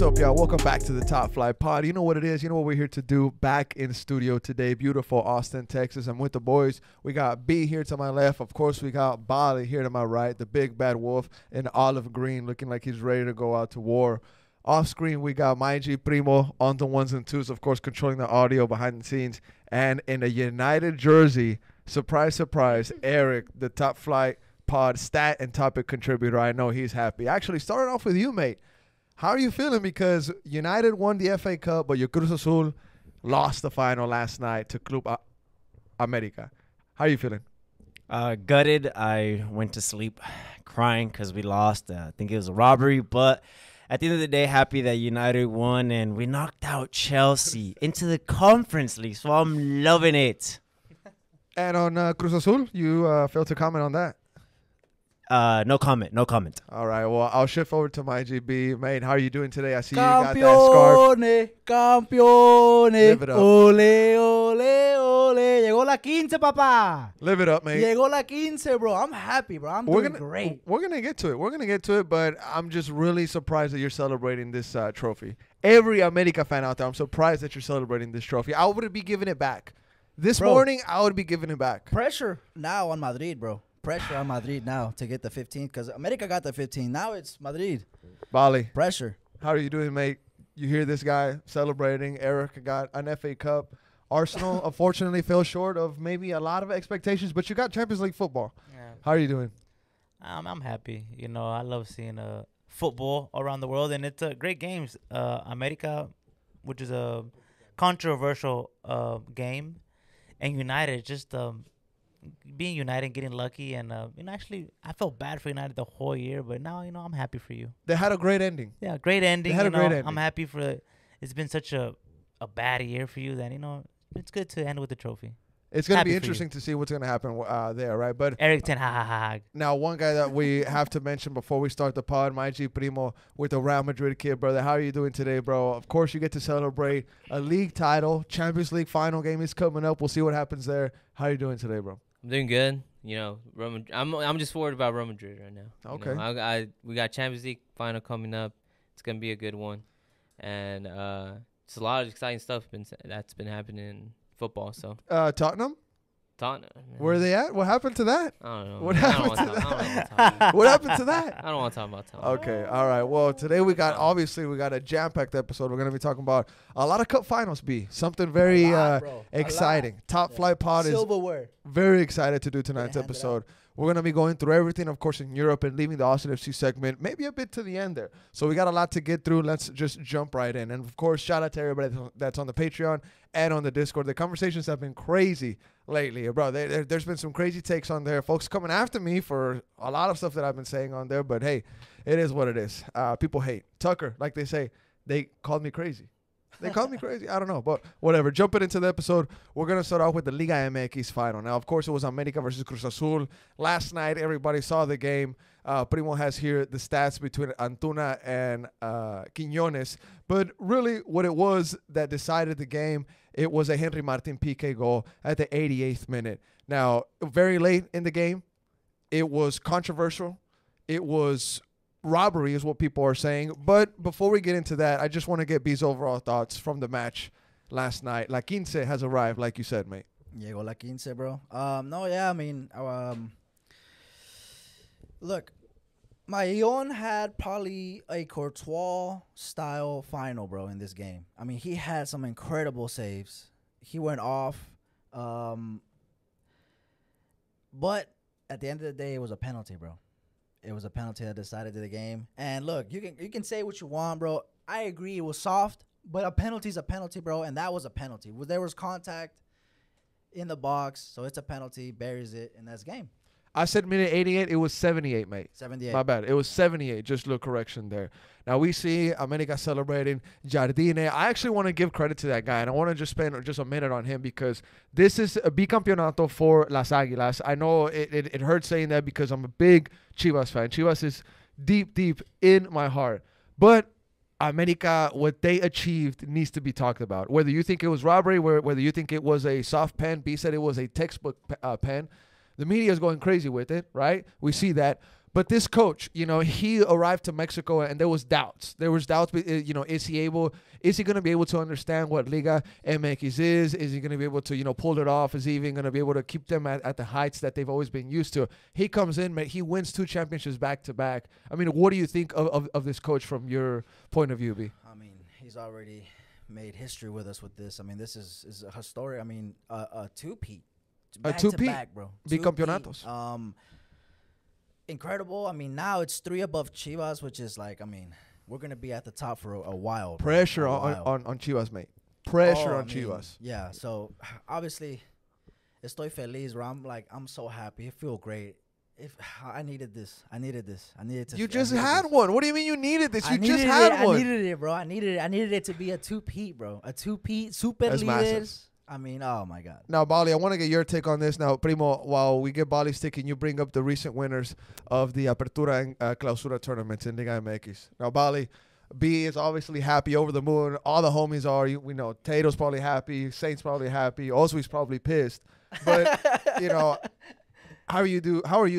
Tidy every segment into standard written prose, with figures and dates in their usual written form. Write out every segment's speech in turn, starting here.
up, y'all? Welcome back to the Top Flight Pod. You know what it is. You know what we're here to do. Back in studio today, beautiful Austin, Texas. I'm with the boys. We got B here to my left. Of course, we got Bali here to my right. The big bad wolf in olive green, looking like he's ready to go out to war. Off screen, we got my G Primo on the ones and twos, of course, controlling the audio behind the scenes. And in a United jersey, surprise, surprise, Eric, the Top Flight Pod stat and topic contributor. I know he's happy. Actually, starting off with you, mate. How are you feeling? Because United won the FA Cup, but your Cruz Azul lost the final last night to Club America. How are you feeling? Gutted. I went to sleep crying because we lost. I think it was a robbery. But at the end of the day, happy that United won, and we knocked out Chelsea into the Conference League. So I'm loving it. And on Cruz Azul, you failed to comment on that. No comment. No comment. All right. Well, I'll shift over to my GB. Mate, how are you doing today? I see you got that scarf. Campeones. Live it up. Ole, ole, ole. Llegó la 15, papá. Live it up, mate. Llegó la 15, bro. I'm happy, bro. I'm doing great. We're going to get to it. We're going to get to it, but I'm just really surprised that you're celebrating this trophy. Every America fan out there, I'm surprised that you're celebrating this trophy. I would be giving it back. This morning, I would be giving it back. Pressure now on Madrid, bro. Pressure on Madrid now to get the 15 because America got the 15. Now it's Madrid. Bali. Pressure. How are you doing, mate? You hear this guy celebrating. Eric got an FA Cup. Arsenal, unfortunately, fell short of maybe a lot of expectations, but you got Champions League football. Yeah. How are you doing? I'm happy. You know, I love seeing football around the world, and it's great games. America, which is a controversial game, and United just being United and getting lucky. And, actually, I felt bad for United the whole year, but now, I'm happy for you. They had a great ending. Yeah, great ending. They had a great ending. I'm happy for it. It's been such a bad year for you that, it's good to end with the trophy. It's going to be interesting to see what's going to happen there, right? But Eric Ten Hag. Now, one guy that we have to mention before we start the pod, my G Primo with the Real Madrid kid, brother. How are you doing today, bro? Of course, you get to celebrate a league title. Champions League final game is coming up. We'll see what happens there. How are you doing today, bro? I'm doing good. I'm just worried about Real Madrid right now. Okay. We got Champions League final coming up. It's gonna be a good one, and it's a lot of exciting stuff that's been happening in football. So Tottenham. Man. Where are they at? What happened to that? I don't know. What happened to that? What happened to that? I don't want to talk about Tottenham. Okay, all right. Well, today we got a jam-packed episode. We're going to be talking about a lot of cup finals, B. Something very exciting. Top Flight Pod is very excited to do tonight's episode. We're going to be going through everything, of course, in Europe and leaving the Austin FC segment maybe a bit to the end there. So we got a lot to get through. Let's just jump right in. And, of course, shout out to everybody that's on the Patreon and on the Discord. The conversations have been crazy lately. Bro, there's been some crazy takes on there. Folks coming after me for a lot of stuff that I've been saying on there. But, hey, it is what it is. People hate. Tucker, like they say, they called me crazy. They called me crazy. I don't know, but whatever. Jumping into the episode, we're going to start off with the Liga MX final. Now, of course, it was America versus Cruz Azul. Last night, everybody saw the game. Primo has here the stats between Antuna and Quiñones. But really, what it was that decided the game, it was a Henry Martin PK goal at the 88th minute. Now, very late in the game, it was controversial. It was robbery is what people are saying. But before we get into that, I just want to get B's overall thoughts from the match last night. La Quince has arrived, like you said, mate. Llegó la 15, bro. Look, Mayon had probably a Courtois-style final, bro, in this game. I mean, he had some incredible saves. He went off. But at the end of the day, it was a penalty, bro. It was a penalty that decided the game. And look, you can say what you want, bro. I agree it was soft, but a penalty's a penalty, bro, and that was a penalty. There was contact in the box, so it's a penalty, buries it, and that's game. I said minute 88. It was 78, mate. 78. My bad. It was 78. Just a little correction there. Now, we see America celebrating Jardine. I actually want to give credit to that guy, and I want to just spend just a minute on him because this is a bicampeonato for Las Águilas. I know it hurts saying that because I'm a big Chivas fan. Chivas is deep, deep in my heart. But America, what they achieved needs to be talked about. Whether you think it was robbery, whether you think it was a soft pen, B said it was a textbook pen. The media is going crazy with it, right? We see that. But this coach, he arrived to Mexico and there was doubts. Is he going to be able to understand what Liga MX is? Is he going to be able to, pull it off? Is he even going to be able to keep them at the heights that they've always been used to? He comes in, man, he wins 2 championships back to back. I mean, what do you think of this coach from your point of view, B? I mean, he's already made history with us with this. I mean, this is a historic. I mean, a two-peat. A two-peat, bro. Bicampeonatos. Incredible. I mean, now it's 3 above Chivas, which is like, I mean, we're gonna be at the top for a while. Pressure on Chivas, mate. Pressure on Chivas. Yeah. So obviously, estoy feliz, bro. I'm so happy. It feels great. If I needed this, I needed to. You just had one. What do you mean you needed this? You just had one. I needed it, bro. I needed it to be a two-peat, bro. A two-peat, super That's líderes. massive. I mean, oh my God. Now, Bali, I want to get your take on this. Now, Primo, while we get Bali sticking, you bring up the recent winners of the Apertura and Clausura tournaments in Liga MX. Now, Bali, B is obviously happy, over the moon. All the homies are. We know Tato's probably happy. Saint's probably happy. Oswe's probably pissed. But, how are you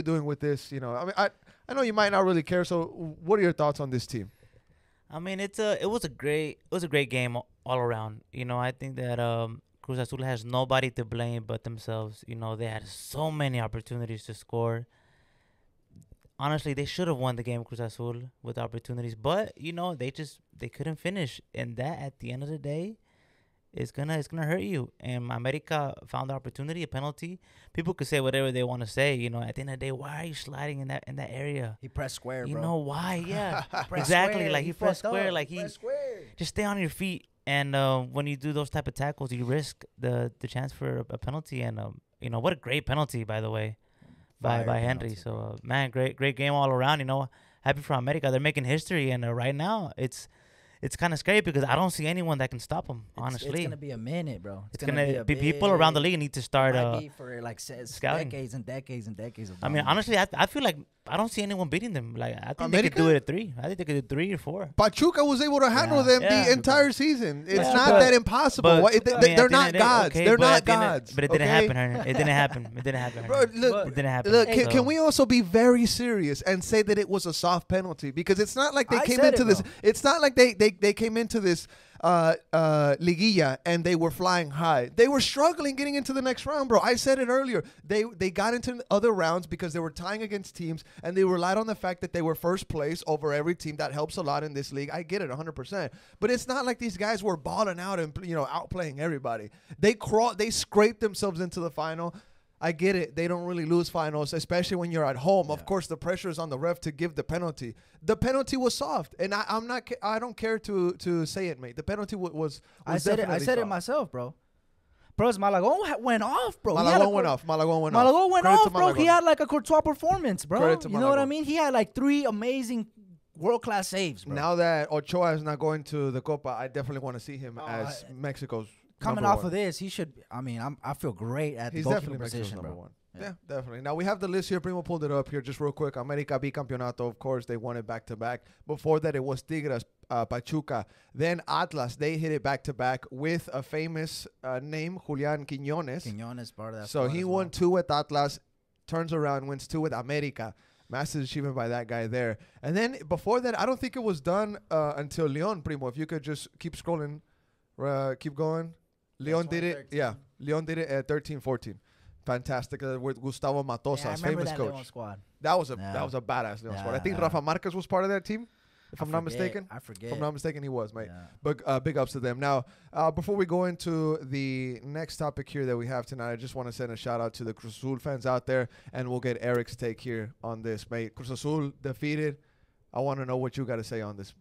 doing with this? I mean, I know you might not really care. So, what are your thoughts on this team? I mean, it was a great game all around. I think that Cruz Azul has nobody to blame but themselves. They had so many opportunities to score. Honestly, they should have won the game, Cruz Azul, with opportunities. But, they couldn't finish. And that, at the end of the day, is gonna hurt you. And America found the opportunity, a penalty. People could say whatever they want to say. At the end of the day, why are you sliding in that area? He pressed square, bro. You know why? Yeah, exactly. Square. Like he pressed square. Up. Like just stay on your feet. And when you do those type of tackles, you risk the chance for a penalty. And what a great penalty, by the way, by Henry. Penalty, so man, great game all around. Happy for America. They're making history, and right now it's kind of scary because I don't see anyone that can stop them. Honestly, it's gonna be a minute, bro. It's gonna be people around the league need to start for like scouting. decades and decades and decades of. I mean, honestly, I feel like I don't see anyone beating them. Like I think they could do it at 3. I think they could do 3 or 4. Pachuca was able to handle them the entire season. It's not but- that impossible. but- They're not gods. They're not gods. But it didn't happen, Hernan. It didn't happen. It didn't happen. Bro, Hernan. look, It didn't happen. Look, So- can we also be very serious and say that it was a soft penalty? Because it's not like they I came said into it, this. bro. It's not like they came into this liguilla and they were flying high. They were struggling getting into the next round, bro. I said it earlier. They got into other rounds because they were tying against teams and they relied on the fact that they were first place over every team. That helps a lot in this league. I get it 100%. But it's not like these guys were balling out and outplaying everybody. They scraped themselves into the final. I get it. They don't really lose finals, especially when you're at home. Of course, the pressure is on the ref to give the penalty. The penalty was soft, and I don't care to say it, mate. The penalty was I said definitely it myself, bro. Bro, Malagon went off, bro. Malagon went off. Malagon went off, bro. He had like a Courtois performance, bro. Credit to You know what I Malagon. mean? He had like 3 amazing world-class saves, bro. Now that Ochoa is not going to the Copa, I definitely want to see him as Mexico's Coming number off one. of this, he should. I mean, I feel great at the He's goalkeeper definitely Mexico's position, number bro. one. Yeah, definitely. Now we have the list here. Primo pulled it up here just real quick. America B Campeonato, of course, they won it back to back. Before that, it was Tigres, Pachuca. Then Atlas, they hit it back to back with a famous name, Julian Quiñones. Quiñones, part of that. So squad he as won well. 2 with Atlas, turns around, wins 2 with America. Massive achievement by that guy there. And then before that, I don't think it was done until Leon, Primo. If you could just keep scrolling, keep going. Leon did it. 2013. Yeah, Leon did it at 13-14. Fantastic with Gustavo Matosas, Yeah, I remember famous that coach. Leon squad. That was a Yeah. badass Leon squad. I Yeah, think yeah. Rafa Marquez was part of that team, if I'm not mistaken. I forget. If I'm not mistaken, he was, mate. Yeah. But big ups to them. Now, before we go into the next topic here that we have tonight, I just want to send a shout out to the Cruz Azul fans out there, and we'll get Eric's take here on this, mate. Cruz Azul defeated. I want to know what you got to say on this.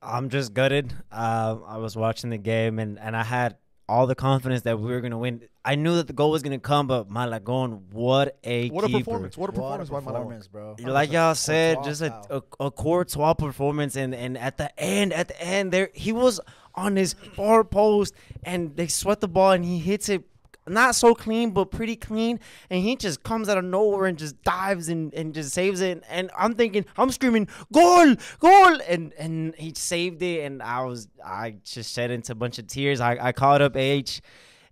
I'm just gutted. I was watching the game, and I had all the confidence that we were going to win. I knew that the goal was going to come, but Malagon, what a keeper. Performance. What a performance by Malagon. bro. Like y'all said, Courtois just style. a Courtois performance, and at the end, there he was on his far post, and they sweat the ball, and he hits it not so clean, but pretty clean, and he just comes out of nowhere and just dives and just saves it, and I'm screaming, goal, and he saved it, and I just shed into a bunch of tears. I called up H,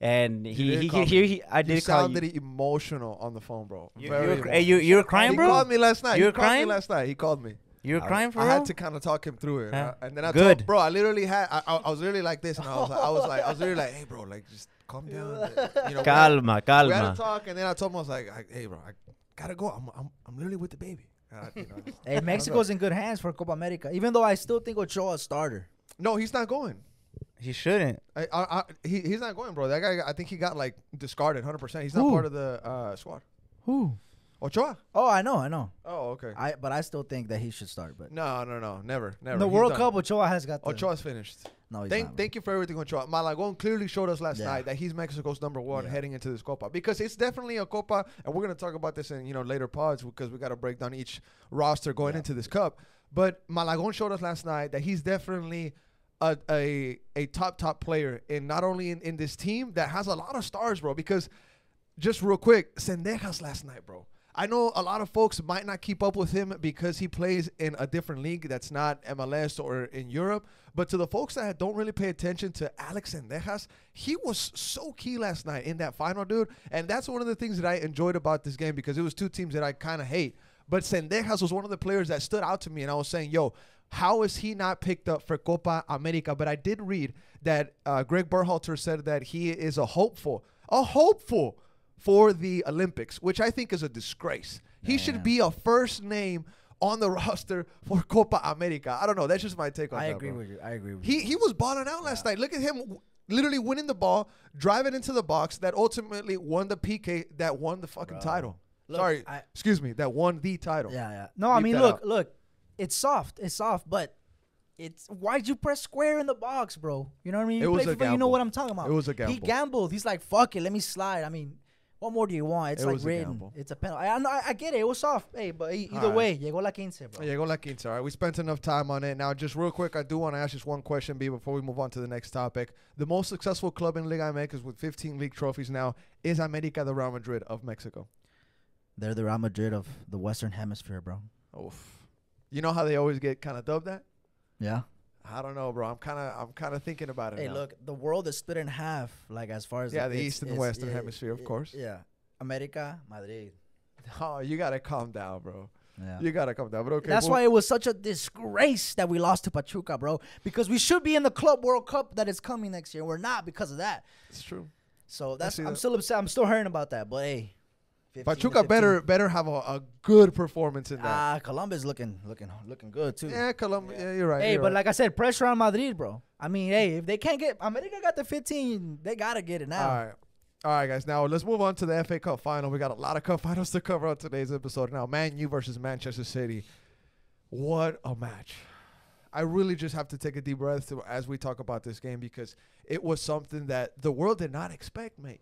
And I I did did call you. sounded emotional on the phone, bro. You were crying, He bro. called me last night. You were He called me crying? last night. He called me. You were crying for I real? had to kind of talk him through it, Huh? and then I Good. told, bro. I literally had. I was really like this, and I was really like, hey, bro, like just calm down. You know, Calma, we had calma. to talk, and then I told him, I was like, hey, bro, I gotta go. I'm literally with the baby. You know, Hey, Mexico's in good hands for Copa America. Even though I still think Ochoa a starter. no, he's not going. He shouldn't. He's not going, bro. That guy, I think he got like discarded 100%. He's not Who? part of the squad. Who? Ochoa. Oh, I know. Oh, okay. But I still think that he should start. But No, never. in the He's World done. Cup, Ochoa has got the. Ochoa's finished. No, he's Thank not. you for everything, Ochoa. Malagón clearly showed us last Yeah. night that he's Mexico's number one Yeah. heading into this Copa, because it's definitely a Copa, and we're gonna talk about this in later pods because we got to break down each roster going into this Cup. But Malagón showed us last night that he's definitely a top player in not only in this team that has a lot of stars, bro. Because just real quick, Cendejas last night, bro. I know a lot of folks might not keep up with him because he plays in a different league that's not MLS or in Europe. But to the folks that don't really pay attention to Alex Cendejas, he was so key last night in that final, dude. And that's one of the things that I enjoyed about this game, because it was two teams that I kind of hate. But Cendejas was one of the players that stood out to me, and I was saying, yo, how is he not picked up for Copa America? But I did read that Greg Berhalter said that he is a hopeful for the Olympics, which I think is a disgrace. He should be a first name on the roster for Copa America. I don't know. That's just my take on that. I agree with you. He was balling out last night. Look at him literally winning the ball, driving into the box that ultimately won the PK that won the fucking title. Look, Excuse me, that won the title. Yeah. No, I mean, look. It's soft, but why'd you press square in the box, bro? You know what I mean? It was a You know gamble. what I'm talking about. It was a gamble. He gambled. He's like, fuck it, let me slide. I mean, what more do you want? It's It like was a written. gamble. It's a penalty. I get it. It was soft. Hey, but either All way, llegó la 15, bro. Yeah, go like 15. All right, we spent enough time on it. Now, just real quick, I do want to ask just one question, B, before we move on to the next topic. The most successful club in Liga MX with 15 league trophies now is América the Real Madrid of Mexico. They're the Real Madrid of the Western Hemisphere, bro. Oof. You know how they always get kind of dubbed that? Yeah. I don't know, bro. I'm kind of thinking about it Hey, now. look, the world is split in half, like as far as Yeah, the it's- East and it's- Western Hemisphere, of course. Yeah. America, Madrid. Oh, you got to calm down, bro. Yeah. You got to calm down. But okay. That's why it was such a disgrace that we lost to Pachuca, bro. Because we should be in the Club World Cup that is coming next year. We're not because of that. It's true. So see I'm that. still upset. I'm still hearing about that. But hey, 15 to Pachuca 15. better have a good performance in that. Columbus looking good too. Yeah, Colombia. Yeah, you're right. Hey, you're but right. like I said, pressure on Madrid, bro. I mean, hey, if they can't get America got the 15, they gotta get it now. All right, guys. Now let's move on to the FA Cup final. We got a lot of cup finals to cover on today's episode. Now, Man U versus Manchester City. What a match! I really just have to take a deep breath as we talk about this game, because it was something that the world did not expect, mate.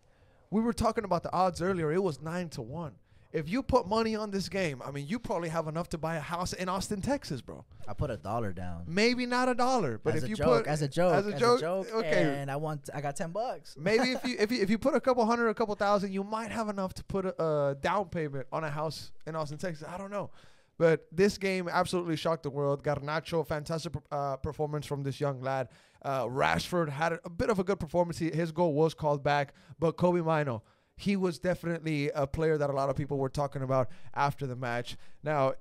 We were talking about the odds earlier. It was 9-1. If you put money on this game, I mean, you probably have enough to buy a house in Austin, Texas, bro. I put $1 down. Maybe not $1, but as if a you joke, put as a joke, okay. And I got $10. Maybe if you put a couple hundred, a couple thousand, you might have enough to put a down payment on a house in Austin, Texas. I don't know. But this game absolutely shocked the world. Garnacho, fantastic performance from this young lad. Rashford had a bit of a good performance. His goal was called back. But Kobe Mino, he was definitely a player that a lot of people were talking about after the match. Now,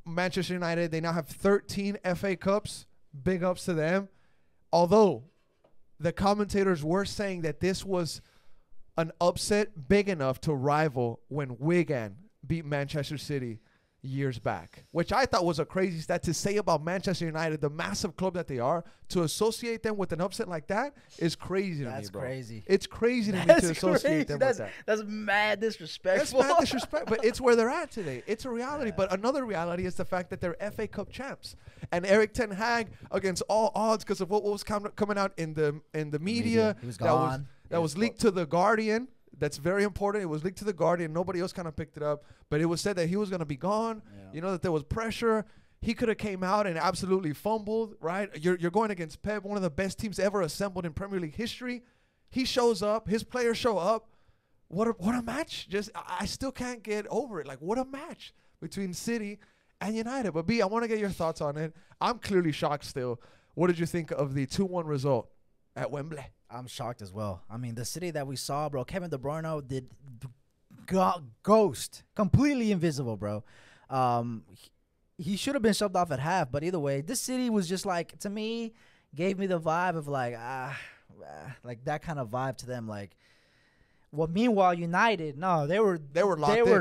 Manchester United, they now have 13 FA Cups. Big ups to them. Although the commentators were saying that this was an upset big enough to rival when Wigan beat Manchester City years back, which I thought was a crazy stat to say about Manchester United, the massive club that they are. To associate them with an upset like that is crazy to me, bro. Crazy. It's crazy to me to associate them with that. That's mad disrespectful. That's mad disrespect, but it's where they're at today. It's a reality. Yeah. But another reality is the fact that they're FA Cup champs. And Eric Ten Hag, against all odds, because of what was coming out in the media, He was gone. That was leaked to The Guardian. That's very important. It was leaked to The Guardian. Nobody else kind of picked it up. But it was said that he was going to be gone. Yeah. You know, that there was pressure. He could have came out and absolutely fumbled, right? You're going against Pep, one of the best teams ever assembled in Premier League history. He shows up. His players show up. What a match. I still can't get over it. Like, what a match between City and United. But, B, I want to get your thoughts on it. I'm clearly shocked still. What did you think of the 2-1 result at Wembley? I'm shocked as well. I mean, the city that we saw, bro, Kevin De Bruyne did ghost. Completely invisible, bro. He should have been shoved off at half, but either way, this city was just like, to me, gave me the vibe of like that kind of vibe to them. Like, well, meanwhile, United, no, they were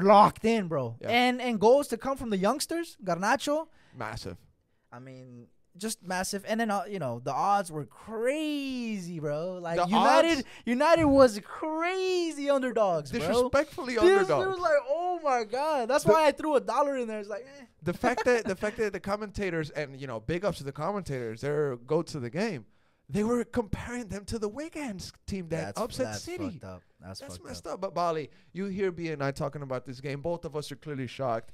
locked in, bro. Yeah. And goals to come from the youngsters, Garnacho, massive. I mean, just massive. And then the odds were crazy, bro. Like United was crazy underdogs, bro. Disrespectfully underdogs. It was like, oh my god. That's why I threw $1 in there. It's like, The fact that the commentators and big ups to the commentators, they're goats of the game. They were comparing them to the Wiggins team that upset City. Fucked up. That's messed up. But Bali, you hear B and I talking about this game. Both of us are clearly shocked.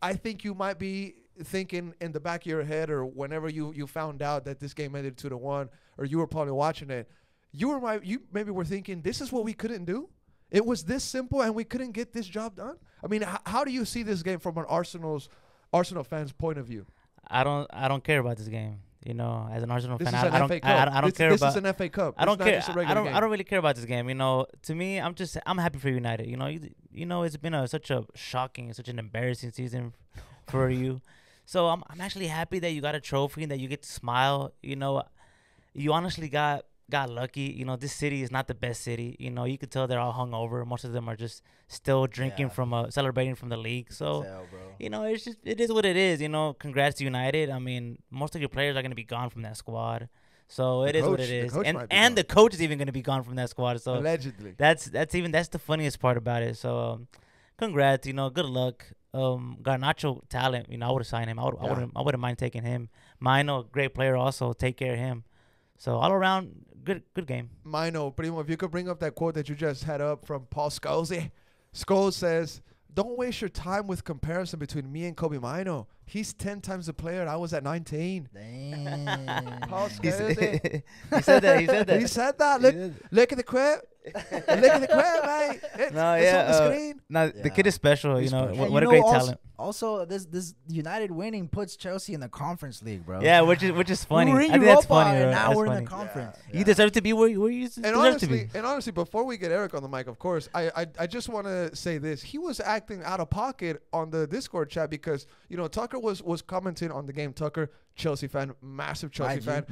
I think you might be thinking in the back of your head, or whenever you found out that this game ended 2-1, or you were probably watching it, you maybe were thinking, this is what we couldn't do. It was this simple, and we couldn't get this job done. I mean, how do you see this game from an Arsenal fan's point of view? I don't care about this game. As an Arsenal fan, I don't care about. This is an FA Cup. I don't care. I don't really care about this game. To me, I'm happy for United. It's been such a shocking, such an embarrassing season for you. So I'm actually happy that you got a trophy and that you get to smile. You honestly got lucky. This city is not the best city. You could tell they're all hungover. Most of them are just still drinking celebrating from the league. So, it is what it is. Congrats to United. I mean, most of your players are going to be gone from that squad. So it is what it is. And the coach is even going to be gone from that squad. So allegedly. That's the funniest part about it. So, congrats. Good luck. Garnacho talent. I would have signed him. I wouldn't mind taking him. Mino, great player also. Take care of him. So all around, good game. Mino, Primo, if you could bring up that quote that you just had up from Paul Scholes. Scholes says, "Don't waste your time with comparison between me and Kobe Mino. He's 10 times the player. I was at 19. Damn. Paul Scholes. He said that. He said that. Look at the quote. Look at the quote, mate. It's on the screen. The kid is special. What a great talent. Also, this United winning puts Chelsea in the Conference League, bro. Yeah, which is funny. I think that's funny. And now we're in the conference. You deserve to be where you deserve to be. And honestly, before we get Eric on the mic, of course, I just want to say this. He was acting out of pocket on the Discord chat because Tucker was commenting on the game. Tucker, Chelsea fan, massive Chelsea fan.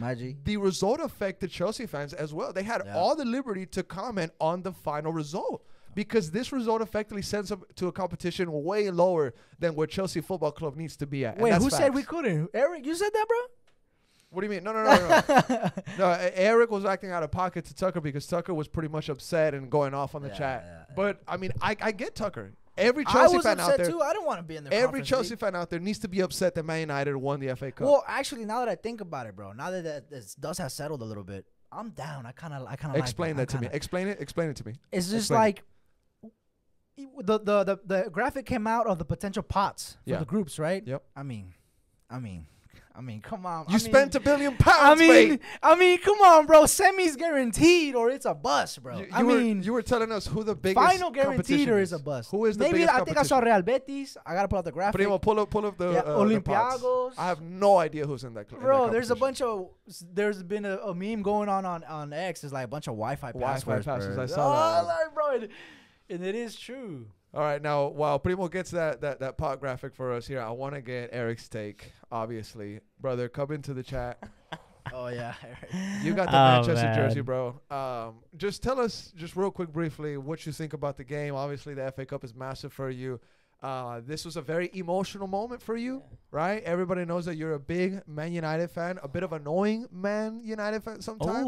The result affected Chelsea fans as well. They had all the liberty to comment on the final result. Because this result effectively sends them to a competition way lower than where Chelsea Football Club needs to be at. Wait, who said we couldn't? Eric, you said that, bro? What do you mean? No. No, Eric was acting out of pocket to Tucker because Tucker was pretty much upset and going off on the chat. Yeah. But, I mean, I get Tucker. Every Chelsea fan out there. Too. I don't want to be in the Every Chelsea fan out there needs to be upset that Man United won the FA Cup. Well, actually, now that I think about it, bro, now that this dust has settled a little bit, I'm down. I kind of explain that to me. Explain it to me. It's just like the graphic came out of the potential pots for the groups, right? Yep. I mean, come on. You spent £1 billion, mate. I mean, come on, bro. Semi's guaranteed, or it's a bust, bro. You were telling us who the biggest final guaranteed or is a bust. Who is the biggest I think I saw Real Betis. I gotta pull up the graphic. Primo, pull up the Olympiacos. I have no idea who's in that. Bro, there's been a meme going on X. There's like a bunch of Wi-Fi passwords. I saw that. Bro. And it is true. All right, now while Primo gets that pot graphic for us here, I want to get Eric's take. Obviously, brother, come into the chat. Oh yeah, you got the Manchester jersey, bro. Just tell us, just real quick, briefly, what you think about the game. Obviously, the FA Cup is massive for you. This was a very emotional moment for you, right? Everybody knows that you're a big Man United fan, a bit of annoying Man United fan sometimes.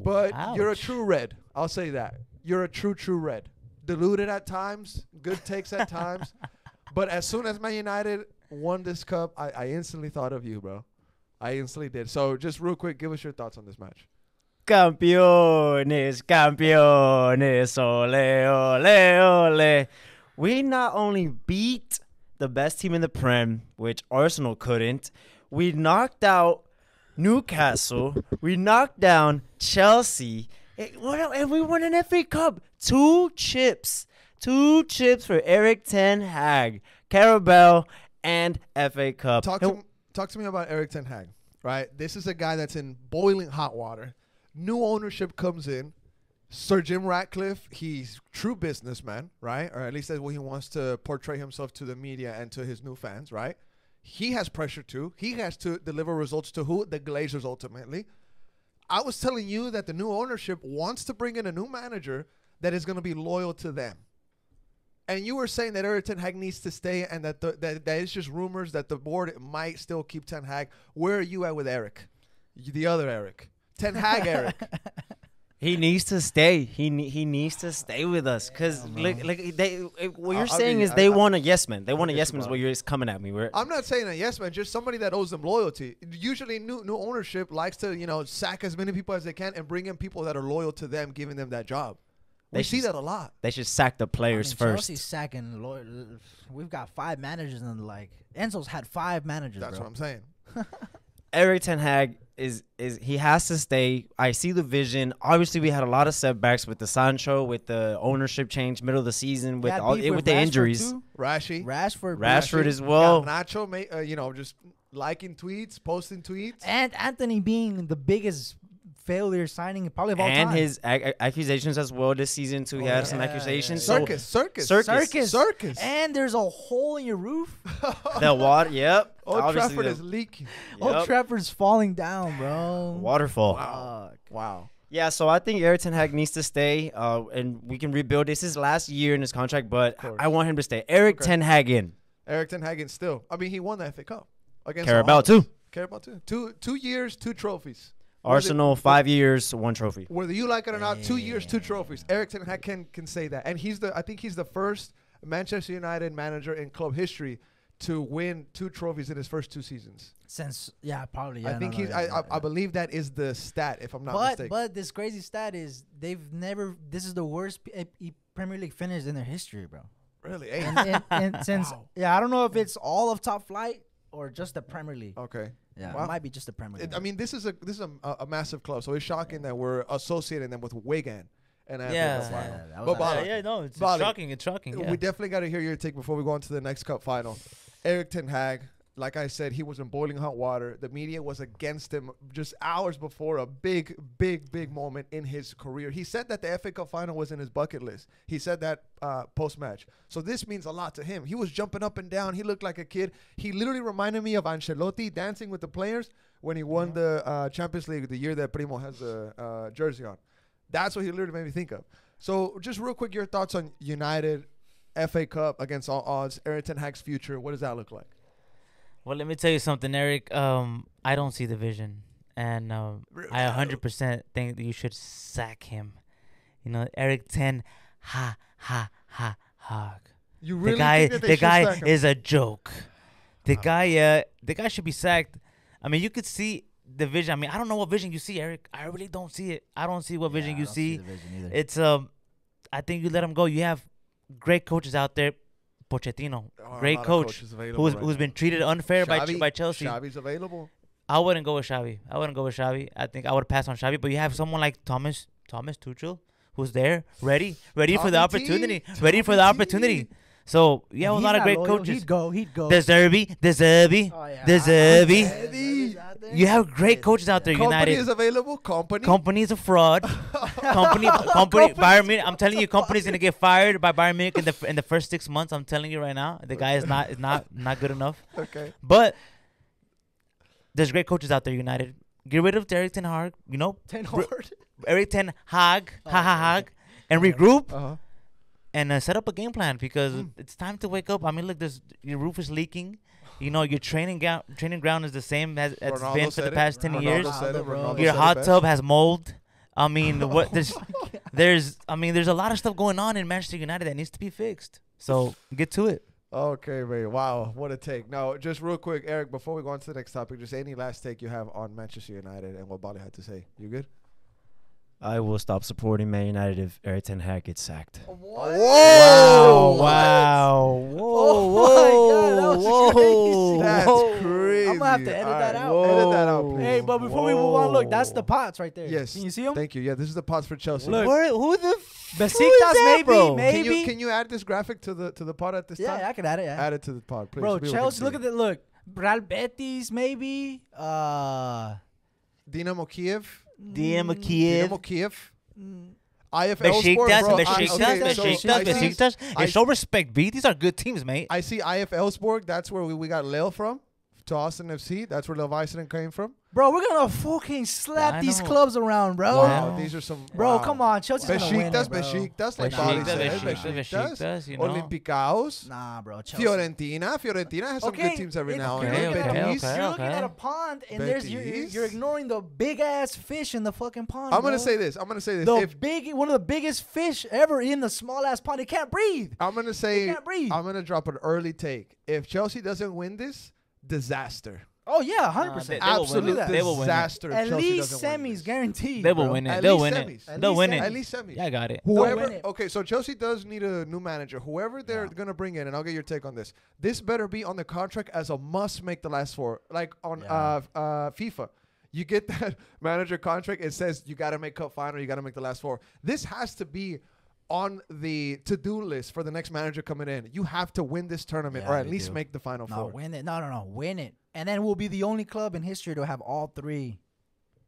But you're a true red. I'll say that. You're a true red. Diluted at times, good takes at times. But as soon as Man United won this cup, I instantly thought of you, bro. I instantly did. So just real quick, give us your thoughts on this match. Campeones, ole, ole, ole. We not only beat the best team in the Prem, which Arsenal couldn't, we knocked out Newcastle, we knocked down Chelsea, and we won an FA Cup. 2 chips for Eric Ten Hag, Carabao, and FA Cup. Talk to me about Eric Ten Hag, right? This is a guy that's in boiling hot water. New ownership comes in. Sir Jim Ratcliffe, he's true businessman, right? Or at least that's what he wants to portray himself to the media and to his new fans, right? He has pressure too. He has to deliver results to who? The Glazers ultimately. I was telling you that the new ownership wants to bring in a new manager that is going to be loyal to them. And you were saying that Erik ten Hag needs to stay and that that it's just rumors that the board might still keep Ten Hag. Where are you at with Eric? The other Eric. Ten Hag Eric. He needs to stay. He needs to stay with us because what you're saying is they want a yes man. They want a yes man is what you're coming at me. I'm not saying a yes man, just somebody that owes them loyalty. Usually, new ownership likes to sack as many people as they can and bring in people that are loyal to them, giving them that job. We see that a lot. They should sack the players first. Chelsea's sacking. We've got 5 managers and Enzo's had 5 managers. That's what I'm saying. Erik ten Hag he has to stay. I see the vision. Obviously, we had a lot of setbacks with the Sancho, with the ownership change middle of the season, with the injuries. Rashford as well. Nacho, just liking tweets, posting tweets, and Anthony being the biggest failure signing probably of all time. And his accusations as well this season too. He had some accusations. Circus. And there's a hole in your roof. The water. Yep. Old Trafford is leaking. Yep. Old Trafford's falling down, bro. Waterfall. Wow. Yeah, so I think Erik ten Hag needs to stay, and we can rebuild. This is last year in his contract, but I want him to stay. Erik ten Hag in. Erik ten Hag in still. I mean, he won the FA Cup against Carabao too. 2 years, 2 trophies. Arsenal, 5 years, 1 trophy. Whether you like it or not, 2 years, 2 trophies. Erik ten Hag can say that, and I think he's the first Manchester United manager in club history to win 2 trophies in his first 2 seasons. Probably. I think I believe that is the stat, if I'm not mistaken. But this crazy stat is this is the worst Premier League finish in their history, bro. Really? And since I don't know if it's all of top flight or just the Premier League. Okay. Yeah, it might be just the Premier League. I mean, this is a massive club, so it's shocking that we're associating them with Wigan. And it's shocking. It's shocking. Yeah. We definitely got to hear your take before we go on to the next cup final. Erik ten Hag, like I said, he was in boiling hot water. The media was against him just hours before a big moment in his career. He said that the FA Cup final was in his bucket list. He said that post-match. So this means a lot to him. He was jumping up and down. He looked like a kid. He literally reminded me of Ancelotti dancing with the players when he won the Champions League the year that Primo has the jersey on. That's what he literally made me think of. So just real quick, your thoughts on United, FA Cup against all odds, Erik ten Hag's future. What does that look like? Well, let me tell you something, Eric. I don't see the vision, and I 100% think that you should sack him. Erik ten Hag. You really think that they should sack him? Is a joke. The guy should be sacked. I mean, you could see the vision. I mean, I don't know what vision you see, Eric. I really don't see it. I don't see what vision you see. It's I think you let him go. You have great coaches out there. Pochettino, great coach, who's been treated unfair by Chelsea. Xavi's available. I wouldn't go with Xavi. I think I would pass on Xavi. But you have someone like Thomas Tuchel, who's there, ready for the opportunity. So you have a lot of great coaches. He'd go. De Zerbi. You have great coaches out there. Company United is available. Company is a fraud. company. Bayern Munich. I'm telling you, company's gonna get fired by Bayern Munich in the first 6 months. I'm telling you right now, the guy is not good enough. Okay. But there's great coaches out there. United. Get rid of Erik ten Hag. Erik ten Hag. And regroup. And set up a game plan because it's time to wake up. I mean, look, your roof is leaking. Your training ground is the same as it's been for the past 10 years. Your hot tub has mold. I mean, there's a lot of stuff going on in Manchester United that needs to be fixed. So get to it. Okay, man. Wow, what a take. Now, just real quick, Eric, before we go on to the next topic, just any last take you have on Manchester United and what Bali had to say. You good? I will stop supporting Man United if Erik ten Hag gets sacked. Whoa! Wow! Whoa! That's crazy. I'm gonna have to edit that out. Edit that out, please. Hey, but before we move on, look, that's the pots right there. Yes. Can you see them? Thank you. Yeah, this is the pots for Chelsea. Look, who the Besiktas, maybe. Can you add this graphic to the pot at this time? Yeah, I can add it. Yeah. Add it to the pot, please. Bro, Chelsea. Look at it. Look, Real Betis, maybe. Dynamo Kiev. Dynamo Kiev. Dynamo Kiev. IFL Sport, bro. Besiktas. Hey, show respect, B. These are good teams, mate. I see IFL Sport. That's where we got Lille from. To Austin FC. That's where Leviathan came from. Bro, we're gonna fucking slap these clubs around, bro. Wow, these are some. Bro, come on, Chelsea's gonna win it, bro. Besiktas, like Bali said. Besiktas, you know. Olympiacos. Nah, bro. Chelsea. Fiorentina has some good teams every now and then. Betis. You're looking at a pond, and you're ignoring the big ass fish in the fucking pond. I'm gonna say this. One of the biggest fish ever in the small ass pond. It can't breathe. I'm gonna say. It can't breathe. I'm gonna drop an early take. If Chelsea doesn't win this, disaster. Oh yeah, 100%. Absolute disaster. At least semis guaranteed. They will win it. They'll win it. They'll win it. At least semis. Yeah, I got it. Whoever. Okay, so Chelsea does need a new manager. Whoever they're gonna bring in, and I'll get your take on this. This better be on the contract as a must make the last four, like on FIFA. You get that manager contract. It says you got to make cup final. You got to make the last four. This has to be on the to-do list for the next manager coming in. You have to win this tournament or at least make the final four. Win it. No. Win it. And then we'll be the only club in history to have all 3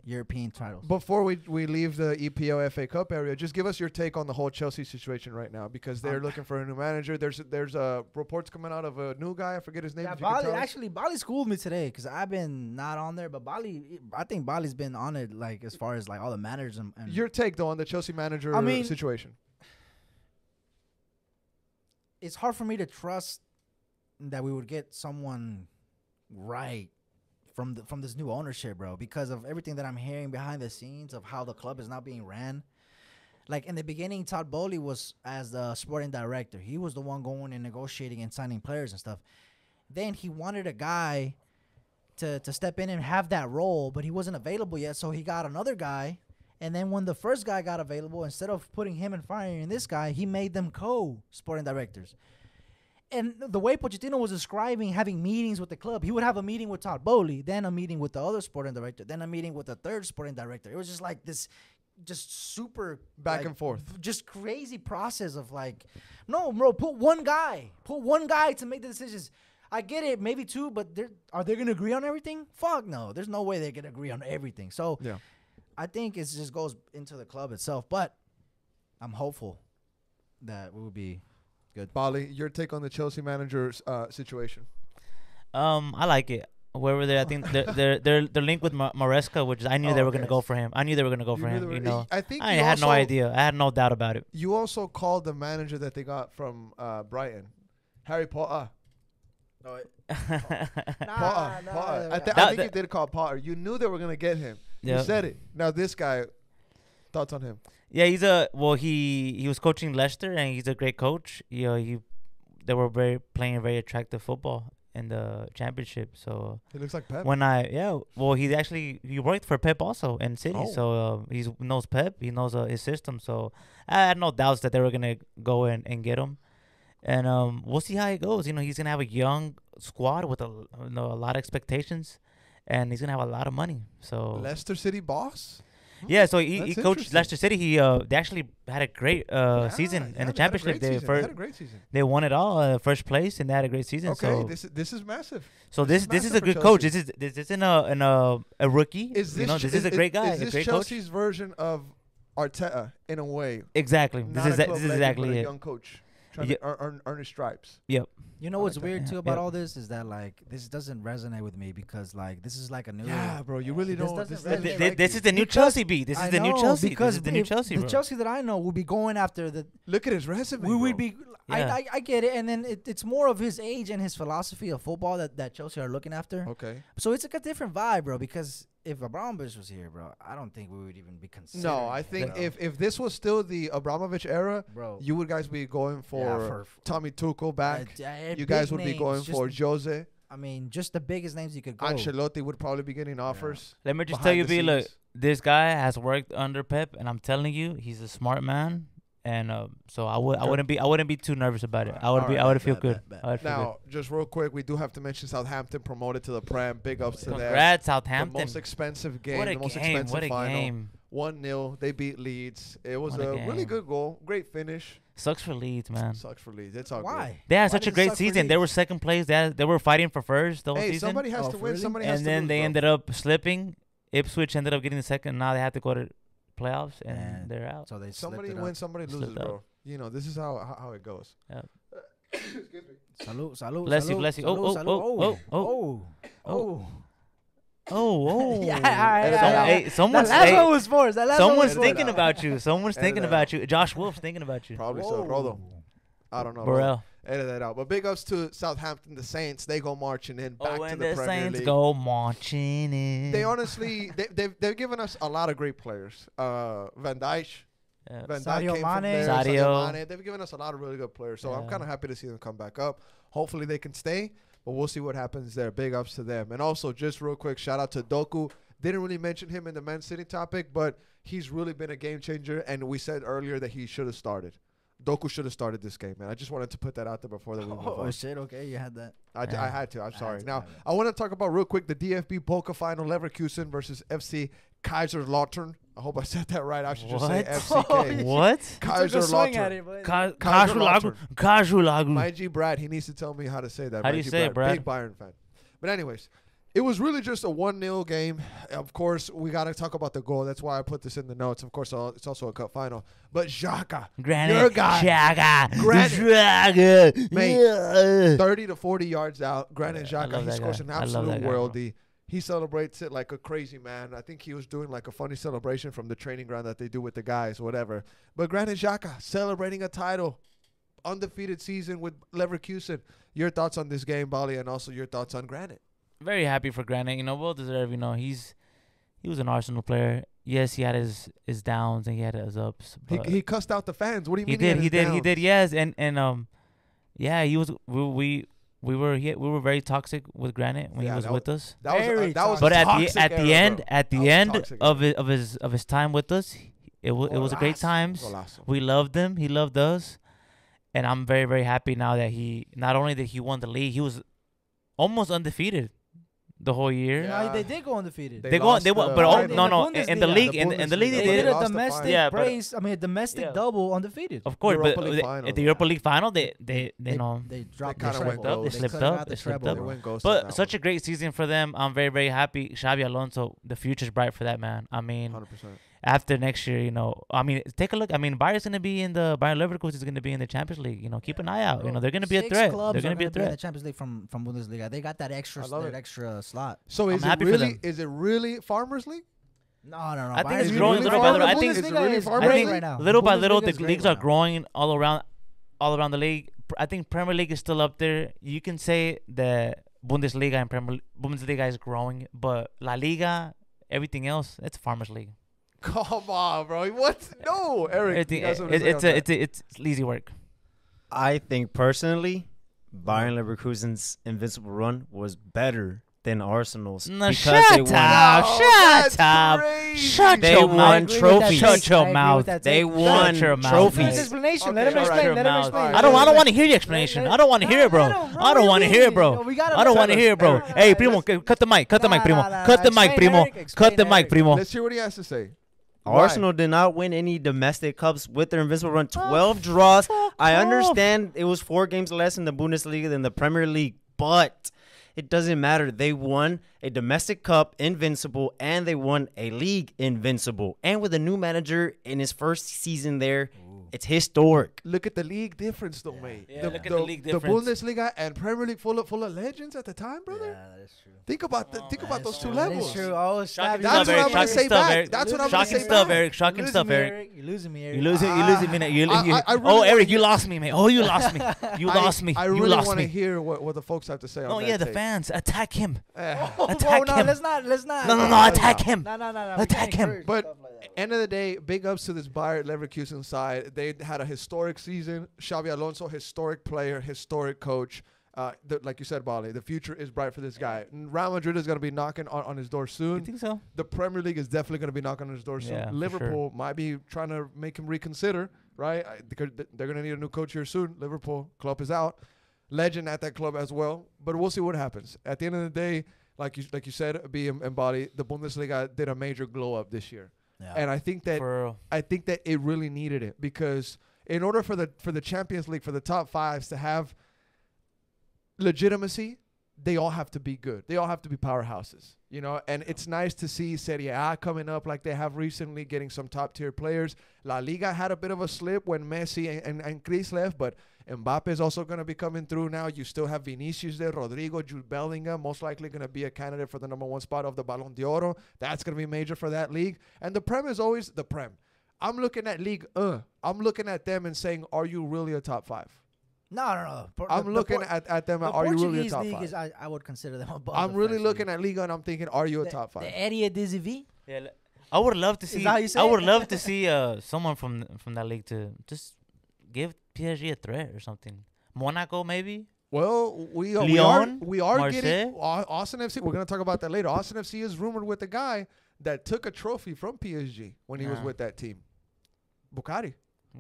European titles. Before we leave the EPL FA Cup area, just give us your take on the whole Chelsea situation right now, because they're looking for a new manager. There's reports coming out of a new guy. I forget his name. Yeah, Bali schooled me today because I've been not on there, but I think Bali's been on it, like as far as like all the managers and your take though on the Chelsea manager situation. It's hard for me to trust that we would get someone right from this new ownership, bro, because of everything that I'm hearing behind the scenes of how the club is now being ran. Like in the beginning, Todd Bowley was as the sporting director. He was the one going and negotiating and signing players and stuff. Then he wanted a guy to step in and have that role, but he wasn't available yet, so he got another guy. And then when the first guy got available, instead of putting him and firing this guy, he made them co-sporting directors. And the way Pochettino was describing having meetings with the club, he would have a meeting with Todd Bowley, then a meeting with the other sporting director, then a meeting with the third sporting director. It was just like this just super back and forth, just crazy process of like, no, bro, put one guy to make the decisions. I get it, maybe 2, but are they going to agree on everything? Fuck no. There's no way they're going to agree on everything. So yeah. I think it just goes into the club itself, but I'm hopeful that we will be good. Bali, your take on the Chelsea manager's situation? I like it. Wherever I think they're linked with Maresca, which I knew they were gonna go for him. I knew they were gonna go for him. You know, I had no idea. I had no doubt about it. You also called the manager that they got from Brighton, Harry Potter. No, Potter. I think you did call Potter. You knew they were gonna get him. Yep. You said it. Now this guy, thoughts on him? Yeah, he was coaching Leicester, and he's a great coach. You know, they were playing very attractive football in the championship. So he looks like Pep. He worked for Pep also in City. So he knows Pep. He knows his system. So I had no doubts that they were gonna go and get him. And we'll see how it goes. You know, he's gonna have a young squad with a lot of expectations, and he's gonna have a lot of money. So Leicester City boss. Yeah, so he coached Leicester City. They actually had a great season in the championship. They had a great season. They won it all, first place, and they had a great season. Okay, so this is massive. So this is a good coach. This isn't a rookie. This is a great guy. Is this Chelsea's version of Arteta in a way? Exactly. This is exactly it. A young coach trying to earn his stripes. Yep. You know what's weird too about all this is that like this doesn't resonate with me because like this is like a new. Yeah, bro, you really don't. This is the new Chelsea beat. This is the new Chelsea. Because the new Chelsea. The Chelsea that I know will be going after the. Look at his resume. We would be. Yeah. I get it, and then it's more of his age and his philosophy of football that Chelsea are looking after. Okay. So it's like a different vibe, bro. Because if Abramovich was here, bro, I don't think we would even be considering. No, I think if this was still the Abramovich era, bro, you would guys be going for Tommy Tuchel back. You guys would be going for Jose. I mean, just the biggest names you could go. Ancelotti would probably be getting offers. Let me just tell you, B, look, this guy has worked under Pep, and I'm telling you, he's a smart man. And so I wouldn't be too nervous about it. I would feel good. Now, just real quick, we do have to mention Southampton promoted to the Prem. Big ups to them. Congrats, Southampton. The most expensive game. What a the most game. expensive What a final. game. 1-0. They beat Leeds. It was a really good goal. Great finish. Sucks for Leeds, man. Sucks for Leeds. It's all Why? good. They had such a great season. They were second place. They were fighting for first the whole season. Somebody has to win. Somebody has to lose. And then they ended up slipping Ipswich ended up getting the second. Now they have to go to playoffs, and they're out. So they somebody slipped it wins, somebody loses, Slipped up. bro. You know, this is how it goes. Yeah. Excuse me. Salud, salud, Bless you, salud, bless you. salud, salud. Oh. Yeah, all right. Hey, someone's That last one was forced. someone's thinking about you. Someone's thinking about you. Josh Wolf's thinking about you. Probably so. Rodo. I don't know. Borrell. Edit that out. But big ups to Southampton, the Saints. They go marching in back to the Premier Saints League. go marching in. They honestly, they've given us a lot of great players. Van Dijk. Yeah. Van Dijk Sadio came from Mane. there. Sadio. Mane. They've given us a lot of really good players. So I'm Yeah. kind of happy to see them come back up. Hopefully they can stay, but we'll see what happens there. Big ups to them. And also, just real quick, shout out to Doku. Didn't really mention him in the Man City topic, but he's really been a game changer. And we said earlier that he should have started. Doku should have started this game, man. I just wanted to put that out there before we move on. Oh, shit. Okay, you had that. I had to. I'm sorry. to, Now, I want to talk about real quick the DFB Pokal final, Leverkusen versus FC Kaiserslautern. I hope I said that right. I should just say What? FCK. What? Kaiserslautern. Kaiserslautern. My G Brad, he needs to tell me how to say that. How My do you G say it, Brad? Big Bayern fan. But anyways, it was really just a 1-0 game. Of course, we got to talk about the goal. That's why I put this in the notes. Of course, it's also a cup final. But Xhaka, your guy, Xhaka. Mate, 30 to 40 yards out. Granit Yeah, I Xhaka, love he that scores guy. an I love absolute that guy, bro. worldie. He celebrates it like a crazy man. I think he was doing like a funny celebration from the training ground that they do with the guys, whatever. But Granit Xhaka celebrating a title, undefeated season with Leverkusen. Your thoughts on this game, Bali, and also your thoughts on Granit? Very happy for Granit. You know, well deserved. You know, he was an Arsenal player. Yes, he had his downs and he had his ups. But He cussed out the fans. What do you he mean? did. He did. Yes, and yeah, he was. We were very toxic with Granit when Yeah, he was that with us. That was But toxic at the era, end bro. at That the was end toxic of his time with us, it was a great Golazo. times. Golazo. We loved him. He loved us, and I'm very, very happy now that he not only that he won the league, he was almost undefeated the whole year. Yeah. No, they did go undefeated. They lost the- but Yeah, no, in the in the Bundesliga. league, The in the league, Bundesliga. They they did did. a lost the domestic final. Yeah, but- brace. I mean, a domestic Yeah. double undefeated. Of course, Europa but League final, at the though. Europa League final, they know. They dropped kinda the went treble. ghost. They slipped cut up. out the They slipped treble, up. They bro. went ghost on But that such a great season for them. I'm very, very happy. Xabi Alonso, the future's bright for that man. I mean, 100%. after next year, you know, I mean, take a look. I mean, Bayern's gonna be in the Bayern Leverkusen is gonna be in the Champions League. You know, keep an eye out. You know, they're gonna be a 6 threat. clubs They're gonna are be a in the threat. Champions League from Bundesliga. They got that extra I love it. slot. So I'm is it happy for really them. is it really Farmers League? No. I think Bayern's it's Is it growing really little by little. I Farmers think League? Is it really is Farmers great League? right now. little by little, Bundesliga the is great leagues right are now. growing all around the league. I think Premier League is still up there. You can say that Bundesliga and Bundesliga is growing, but La Liga, everything else, it's Farmers League. Come on, bro. What? No, Eric. you got something to say on that? It's easy work. I think personally, Bayern Leverkusen's invincible run was better than Arsenal's No, because shut they won. up. No, Shut that's up. crazy. Shut They your won mouth. trophies. Shut your mouth. They Shut won your mouth. trophies. Give his explanation. Okay, Let him all right. explain. Your Let him mouth. explain. I don't want to hear your explanation. I don't want to hear it, bro. I don't want to hear it, bro. I don't want to hear it, bro. Hey, primo, cut the mic. Cut the mic, primo. Cut the mic, primo. Cut the mic, primo. Let's hear what he has to say. Why? Arsenal did not win any domestic cups with their invincible run. 12 draws. I understand it was 4 games less in the Bundesliga than the Premier League, but it doesn't matter. They won a domestic cup invincible, and they won a league invincible. And with a new manager in his first season there, it's historic. Look at the league difference, though, mate. Yeah, look at the league difference. The Bundesliga and Premier League full of legends at the time, brother. Yeah, that's true. Think about those two That levels. is true. Oh, Shocking That's stuff, what Eric. I'm gonna Shocking say stuff, back. Eric. That's what I'm gonna Shocking say stuff, back. Eric. Shocking stuff, Eric. You're losing me, Eric. You're losing me. I really Oh, wanna Eric, you hear- lost me, man. Oh, you lost me. You lost me. I You really lost want to me. hear what the folks have to say on Oh that yeah, the tape. fans attack him. Oh, Attack no, him. let's not. No, attack him. No. Attack him. But end of the day, big ups to this Bayern Leverkusen side. They had a historic season. Xabi Alonso, historic player, historic coach. Like you said, Bali, the future is bright for this guy. Real Madrid is going to be knocking on his door You soon. think so? The Premier League is definitely going to be knocking on his door soon. Yeah, for Liverpool might be trying to make him reconsider, right? Because they're going to need a new coach here soon. Liverpool, Klopp is out. Legend at that club as well. But we'll see what happens. At the end of the day, like you said, B and Bali, the Bundesliga did a major glow up this year. Yeah. And I think that For real. it really needed it, because in order for the Champions League, for the top fives to have legitimacy, they all have to be good. They all have to be powerhouses, you know. And it's nice to see Serie A coming up like they have recently, getting some top-tier players. La Liga had a bit of a slip when Messi and Chris left, but Mbappe is also going to be coming through now. You still have Vinicius there, Rodrigo, Jude Bellingham, most likely going to be a candidate for the #1 spot of the Ballon d'Oro. That's going to be major for that league. And the Prem is always the Prem. I'm looking at League I'm looking at them and saying, are you really a top 5? No. I'm looking at them. Are you really a top 5? Is, I would consider them above. I'm really looking at Liga and I'm thinking, are you a top 5? The Eredivisie. Yeah, I would love to see. I would love to see someone from that league to just give PSG a threat or something. Monaco maybe. Well, we are Marseille? getting Austin FC. We're gonna talk about that later. Austin FC is rumored with the guy that took a trophy from PSG when he was with that team, Bukhari.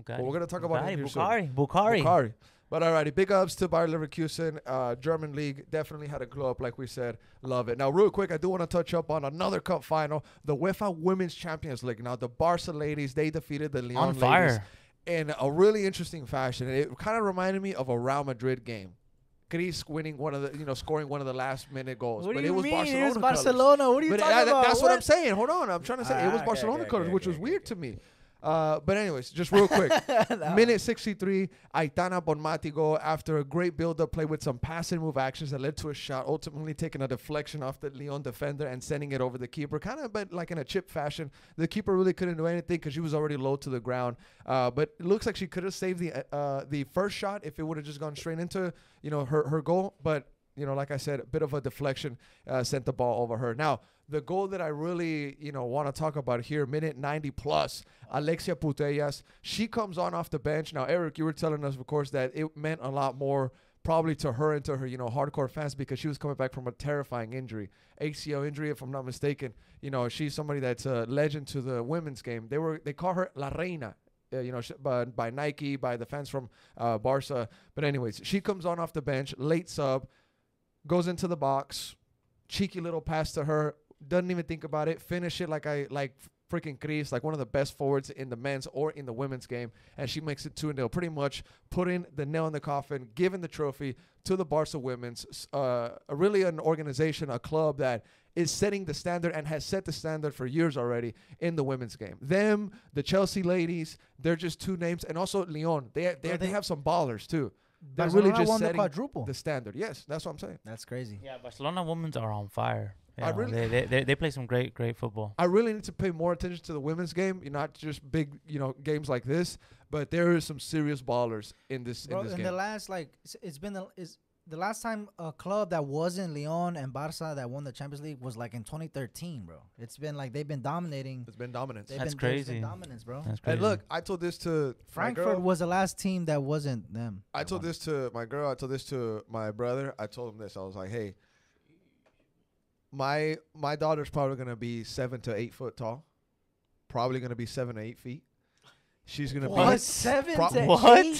Well, we're gonna talk about him here soon. Bukhari. But alrighty, big ups to Bayer Leverkusen, German league. Definitely had a glow up, like we said. Love it. Now, real quick, I do want to touch up on another cup final, the UEFA Women's Champions League. Now, the Barca ladies, they defeated the Lyon ladies in a really interesting fashion. It kind of reminded me of a Real Madrid game. Chris winning scoring one of the last minute goals. What but do you it was mean? Barcelona. It was Barcelona. What are you talking about? That's what I'm saying. Hold on. I'm trying to say it was Barcelona colors, which was weird to me. But anyways, just real quick. Minute 63, Aitana Bonmati goal after a great build-up play with some passing move actions that led to a shot, ultimately taking a deflection off the Lyon defender and sending it over the keeper, kind of but like in a chip fashion. The keeper really couldn't do anything because she was already low to the ground. But it looks like she could have saved the first shot if it would have just gone straight into her goal. But like I said, a bit of a deflection sent the ball over her. Now, the goal that I really, want to talk about here, minute 90 plus, Alexia Putellas, she comes on off the bench. Now, Eric, you were telling us, of course, that it meant a lot more probably to her and to her, hardcore fans because she was coming back from a terrifying injury, ACL injury, if I'm not mistaken. She's somebody that's a legend to the women's game. They call her La Reina. By Nike, by the fans from Barca. But anyways, she comes on off the bench, late sub, goes into the box, cheeky little pass to her, doesn't even think about it, finish it like freaking Chris, like one of the best forwards in the men's or in the women's game, and she makes it 2-0, pretty much putting the nail in the coffin, giving the trophy to the Barca women's, really an organization, a club that is setting the standard and has set the standard for years already in the women's game. Them, the Chelsea ladies, they're just two names, and also Lyon, they have some ballers too. They're really just setting the standard. Yes, that's what I'm saying. That's crazy. Yeah, Barcelona women's are on fire. I really, they play some great football. I really need to pay more attention to the women's game, not just big, games like this, but there is some serious ballers in this game. The last the last time a club that wasn't Lyon and Barca that won the Champions League was like in 2013, bro. It's been like they've been dominating. It's been dominance. That's crazy. Dominance, bro. That's crazy. And look, I told this to Frankfurt was the last team that wasn't them. I told this to my girl. I told this to my brother. I told him this. I was like, hey, my daughter's probably gonna be 7 to 8 foot tall. Probably gonna be 7 to 8 feet. She's gonna be 7 to 8 foot.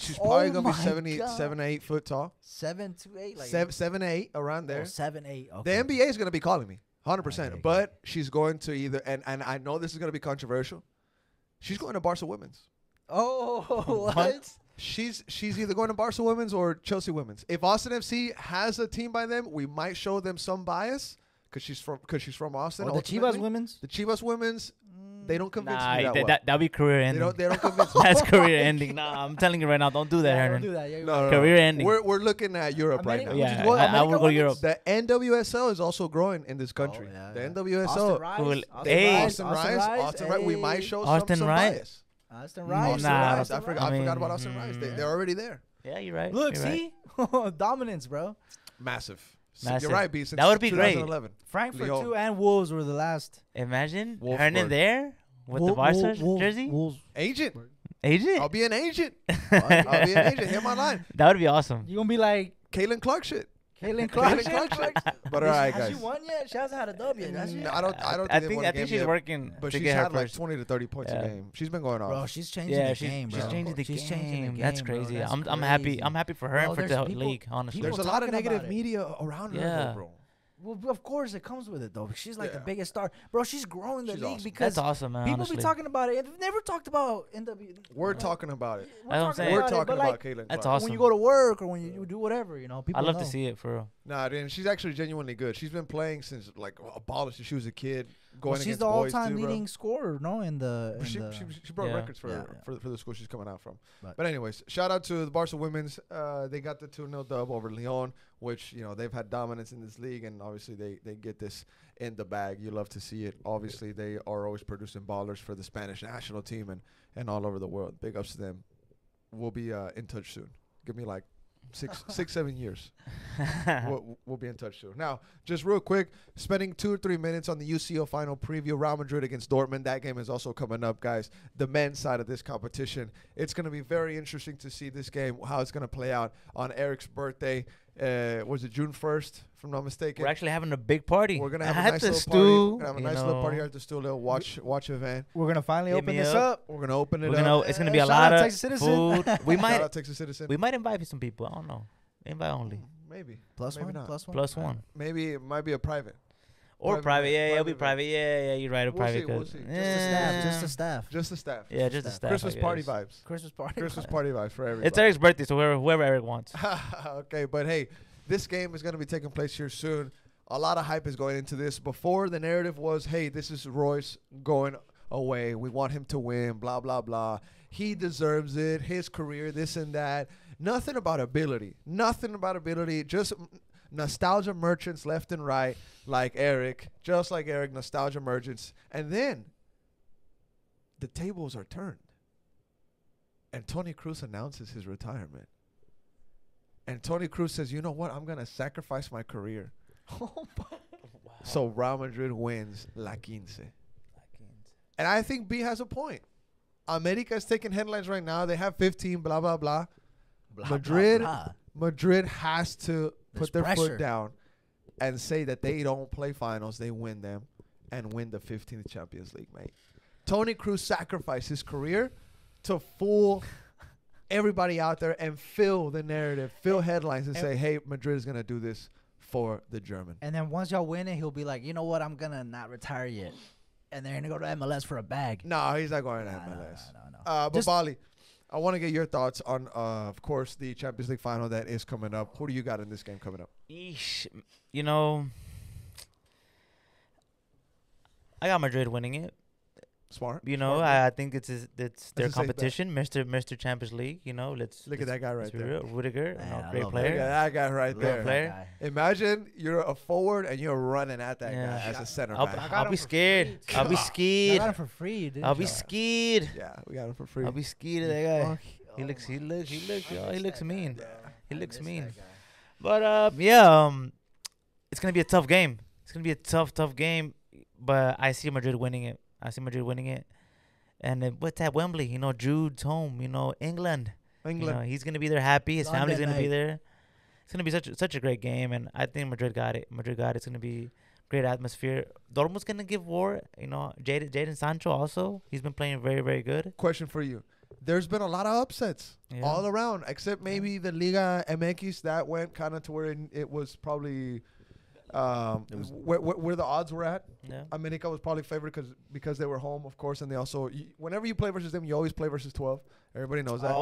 She's probably gonna be 7 to 8 foot tall. 7 to 8, like 7 to 8 around there. 7, 8. Okay. The NBA is gonna be calling me 100%. But she's going to either, and I know this is gonna be controversial. She's going to Barca Women's. Oh, what? She's either going to Barca Women's or Chelsea Women's. If Austin FC has a team by them, we might show them some bias because she's from Austin. Or the Chivas Women's. The Chivas Women's. They don't convince me that well. That'll be career ending. They don't convince me. That's career ending. Nah, I'm telling you right now, don't do that, Hernan. Don't do that. Yeah, no, career ending. We're looking at Europe right now. Yeah, I will go to Europe. The NWSL is also growing in this country. The NWSL. Austin Rice. We might show Austin some Rice. bias. Austin Rice. I forgot about Austin Rice. They're already there. Yeah, you're right. Look, see? Dominance, bro. Massive. Massive. You're right, B. Since that would be 2011. great. Frankfurt too and Wolves were the last. Imagine Hernan there with the Barca jersey. Agent. I'll be an agent. I'll be an agent. Hit my line. That would be awesome. You're gonna be like Caitlin Clark shit. Caitlin Clark shit. But all right, guys. Has she won yet? She hasn't had a W yet. Has she? I think she's working. But she's had like 20 to 30 points a game. She's been going off. Bro, she's changing the game, bro. She's changing the game. That's crazy. I'm happy. I'm happy for her and for the league. Honestly, there's a lot of negative media around her, bro. Well, of course it comes with it though. She's like the biggest star, bro. She's growing the league awesome. because That's awesome, man. people honestly. be talking about it. They've never talked about NW. We're talking about it. We're talking We're about it, talking but about like, Caitlin That's Clark. awesome. when you go to work or when you do whatever, you know, people. I love know. to see it for real. Nah, dude, she's actually genuinely good. She's been playing since like abolished since she was a kid. Going She's against the boys all-time too, bro. leading scorer, no? In the, But she broke Yeah. records for, Yeah, for the school she's coming out from. But Anyways, shout out to the Barca women's. They got the 2-0 dub over Lyon, which they've had dominance in this league, and obviously they get this in the bag. You love to see it. Obviously, they are always producing ballers for the Spanish national team and all over the world. Big ups to them. We'll be in touch soon. Give me like 7 years. We'll be in touch soon. Now, just real quick, spending 2 or 3 minutes on the UCL final preview, Real Madrid against Dortmund. That game is also coming up, guys. The men's side of this competition. It's going to be very interesting to see this game, how it's going to play out on Eric's birthday. Was it June 1st, if I'm not mistaken? We're actually having a big party. We're gonna at have a nice the little stew, party. We're gonna have a you nice little know. party here at the stew, little watch event. we're gonna finally Hit open me this up. up. We're gonna open it We're up. gonna, it's gonna be a Shout lot out of Texas Citizen. food. We Shout might out Texas Citizen. we might invite some people. I don't know. Invite only. Maybe. Plus Maybe one, not. plus one. Plus one. Maybe it might be a private. Or private. Yeah, it'll be event. private. Yeah, you're right. A We'll private. see, we'll 'cause- see. Just the staff. Just the staff. Just the staff. Yeah, just the staff. Christmas I party guess. vibes. Christmas party. Christmas party vibes for everybody. It's Eric's birthday, so whoever Eric wants. Okay, but hey, this game is going to be taking place here soon. A lot of hype is going into this. Before, the narrative was, hey, this is Royce going away. We want him to win, blah, blah, blah. He deserves it. His career, this and that. Nothing about ability. Nothing about ability. Just nostalgia merchants left and right, like Eric. Just like Eric, nostalgia merchants. And then the tables are turned. And Tony Cruz announces his retirement. And Tony Cruz says, you know what? I'm going to sacrifice my career. So Real Madrid wins La Quince. And I think B has a point. America is taking headlines right now. They have 15, blah, blah, blah. Madrid has to put their foot down and say that they don't play finals. They win them and win the 15th Champions League, mate. Tony Cruz sacrificed his career to fool everybody out there and fill the narrative, fill headlines and say, hey, Madrid is going to do this for the German. And then once y'all win it, he'll be like, you know what? I'm going to not retire yet. And they're going to go to MLS for a bag. No, he's not going to MLS. No. But Bali, I want to get your thoughts on, of course, the Champions League final that is coming up. Who do you got in this game coming up? Eesh. You know, I got Madrid winning it. Smart. You know, Smart, I think it's their a safe bet. competition, Mr. Champions League. You know, Look at that guy right there. Rudiger, Man, I great love Look player. at that guy right Great there. player. Imagine you're a forward and you're running at that Yeah. guy as a center I'll, back. I'll be scared. I'll be I scared. got him for free, dude. I'll be scared. Yeah, we got him for free. I'll be scared of that guy. He looks mean. He looks mean. But it's gonna be a tough game. It's gonna be a tough game. But I see Madrid winning it. And what's at Wembley? You know, Jude's home. You know, England. You know, he's gonna be there happy. His family's gonna be there. It's gonna be such a great game, and I think Madrid got it. It's gonna be great atmosphere. Dortmund's gonna give war. You know, Jadon Sancho also. He's been playing very, very good. Question for you. There's been a lot of upsets all around, except maybe the Liga MX. That went kind of to where it was probably where the odds were at. Yeah. America was probably favored because they were home, of course, and they also whenever you play versus them, you always play versus 12. Everybody knows that.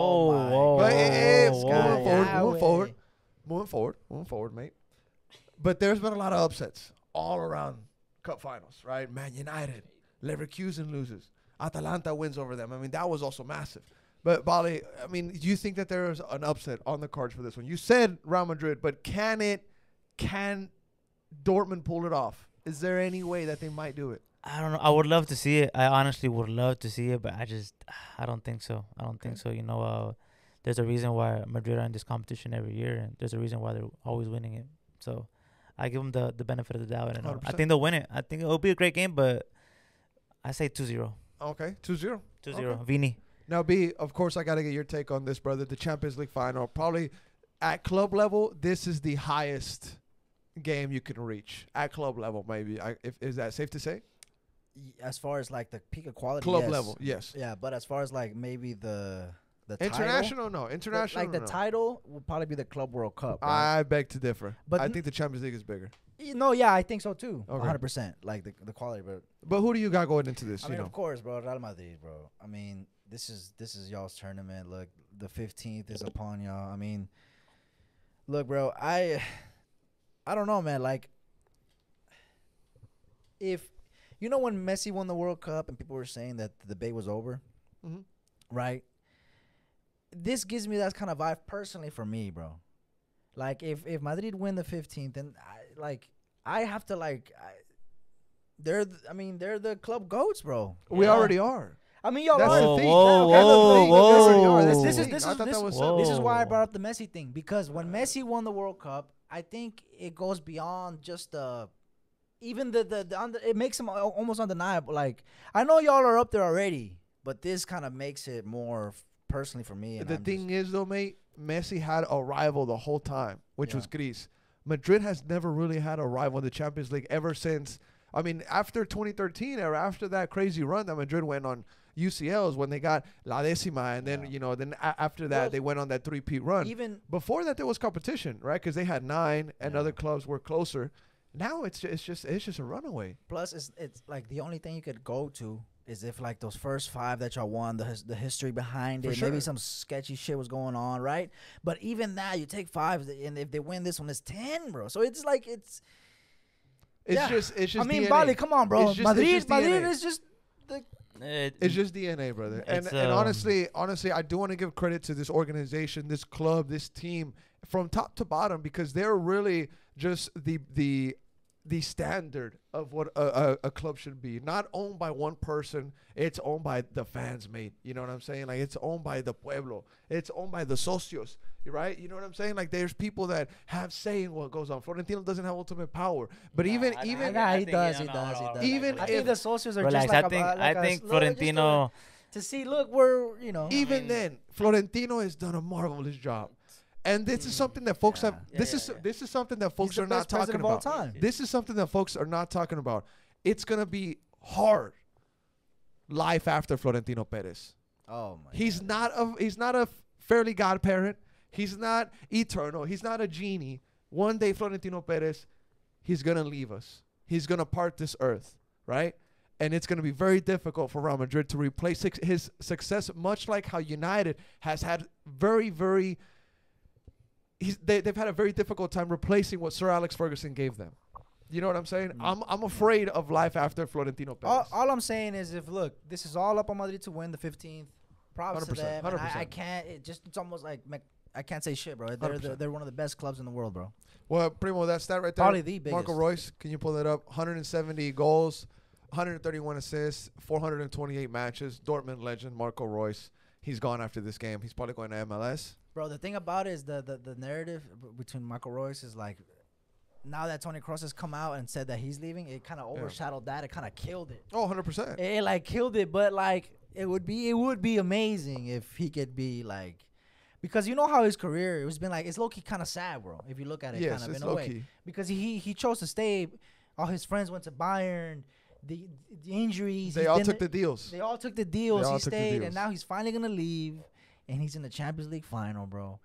Moving forward, mate. But there's been a lot of upsets all around cup finals, right? Man United, Leverkusen loses, Atalanta wins over them. I mean, that was also massive. But Bali, I mean, do you think that there is an upset on the cards for this one? You said Real Madrid, but can Dortmund pull it off? Is there any way that they might do it? I don't know. I would love to see it. I honestly would love to see it, but I don't think so. You know, there's a reason why Madrid are in this competition every year, and there's a reason why they're always winning it. So I give them the benefit of the doubt, and I think they'll win it. I think it'll be a great game, but I say 2-0. Okay, 2-0. 2-0. Okay. Vini. Now, B, of course, I got to get your take on this, brother. The Champions League final, probably at club level, this is the highest game you can reach. At club level, maybe. Is that safe to say? As far as like the peak of quality, Club yes. level, yes. Yeah, but as far as like maybe the International, title, no. International, like the no. title will probably be the Club World Cup. Right? I beg to differ. But I think the Champions League is bigger. Yeah, I think so too. Okay. 100%. Like the quality, But who do you got going into this? I mean, of course, bro, Real Madrid, bro. I mean, this is y'all's tournament. Look, the 15th is upon y'all. I mean, look, bro, I don't know, man. Like, if when Messi won the World Cup and people were saying that the debate was over, right? This gives me that kind of vibe personally for me, bro. Like, if Madrid win the 15th, then I have to they're the club goats, bro. We already are. I mean, y'all That's are. the thing. Whoa. This is why I Whoa. brought up the Messi thing, because when Messi won the World Cup, I think it goes beyond just even it makes him almost undeniable. Like, I know y'all are up there already, but this kind of makes it more personally for me. And The thing is, though, mate, Messi had a rival the whole time, which was Greece. Madrid has never really had a rival in the Champions League ever since. I mean, after 2013 era, after that crazy run that Madrid went on UCLs when they got La Décima, and then after that they went on that three-peat run. Even before that, there was competition, right? Because they had 9, and other clubs were closer. Now it's just a runaway. Plus, it's like the only thing you could go to is if like those first 5 that y'all won, the history behind it, maybe some sketchy shit was going on, right? But even that, you take 5, and if they win this one, it's 10, bro. So it's like it's just. I mean, DNA. Bali, come on, bro. Madrid is just. It's just DNA, brother. And honestly, I do want to give credit to this organization, this club, this team, from top to bottom, because they're really just the standard of what a club should be. Not owned by one person. It's owned by the fans, mate. You know what I'm saying? Like, it's owned by the pueblo. It's owned by the socios, right? You know what I'm saying? Like, there's people that have say in what goes on. Florentino doesn't have ultimate power. But he does. Even if the socios are relax, just I think Florentino to see, look, we're even then, Florentino has done a marvelous job. And this is something that folks have. This is something that folks are not talking about. This is something that folks are not talking about. It's gonna be hard. Life after Florentino Perez. Oh my. He's not a fairly godparent. He's not eternal. He's not a genie. One day, Florentino Perez, he's gonna leave us. He's gonna part this earth, right? And it's gonna be very difficult for Real Madrid to replace his success, much like how United has had very. They've had a very difficult time replacing what Sir Alex Ferguson gave them. You know what I'm saying? I'm afraid of life after Florentino Perez. All I'm saying is, this is all up on Madrid to win the 15th, props to them. 100%. I can't. It's almost like I can't say shit, bro. They're one of the best clubs in the world, bro. Well, Primo, that stat right there. Probably the biggest. Marco Reus, can you pull that up? 170 goals, 131 assists, 428 matches. Dortmund legend Marco Reus. He's gone after this game. He's probably going to MLS. Bro, the thing about it is the narrative between Marco Reus is like, now that Toni Kroos has come out and said that he's leaving, it kind of overshadowed that. It kind of killed it. Oh, 100%. It like killed it, but like it would be amazing if he could be like, because you know how his career it's been like, it's low key kind of sad, bro. If you look at it, yes, kind of it's in a way, low-key. because he chose to stay. All his friends went to Bayern. The injuries. They all took the deals. They all took the deals. He stayed, and now he's finally gonna leave, and he's in the Champions League final, bro.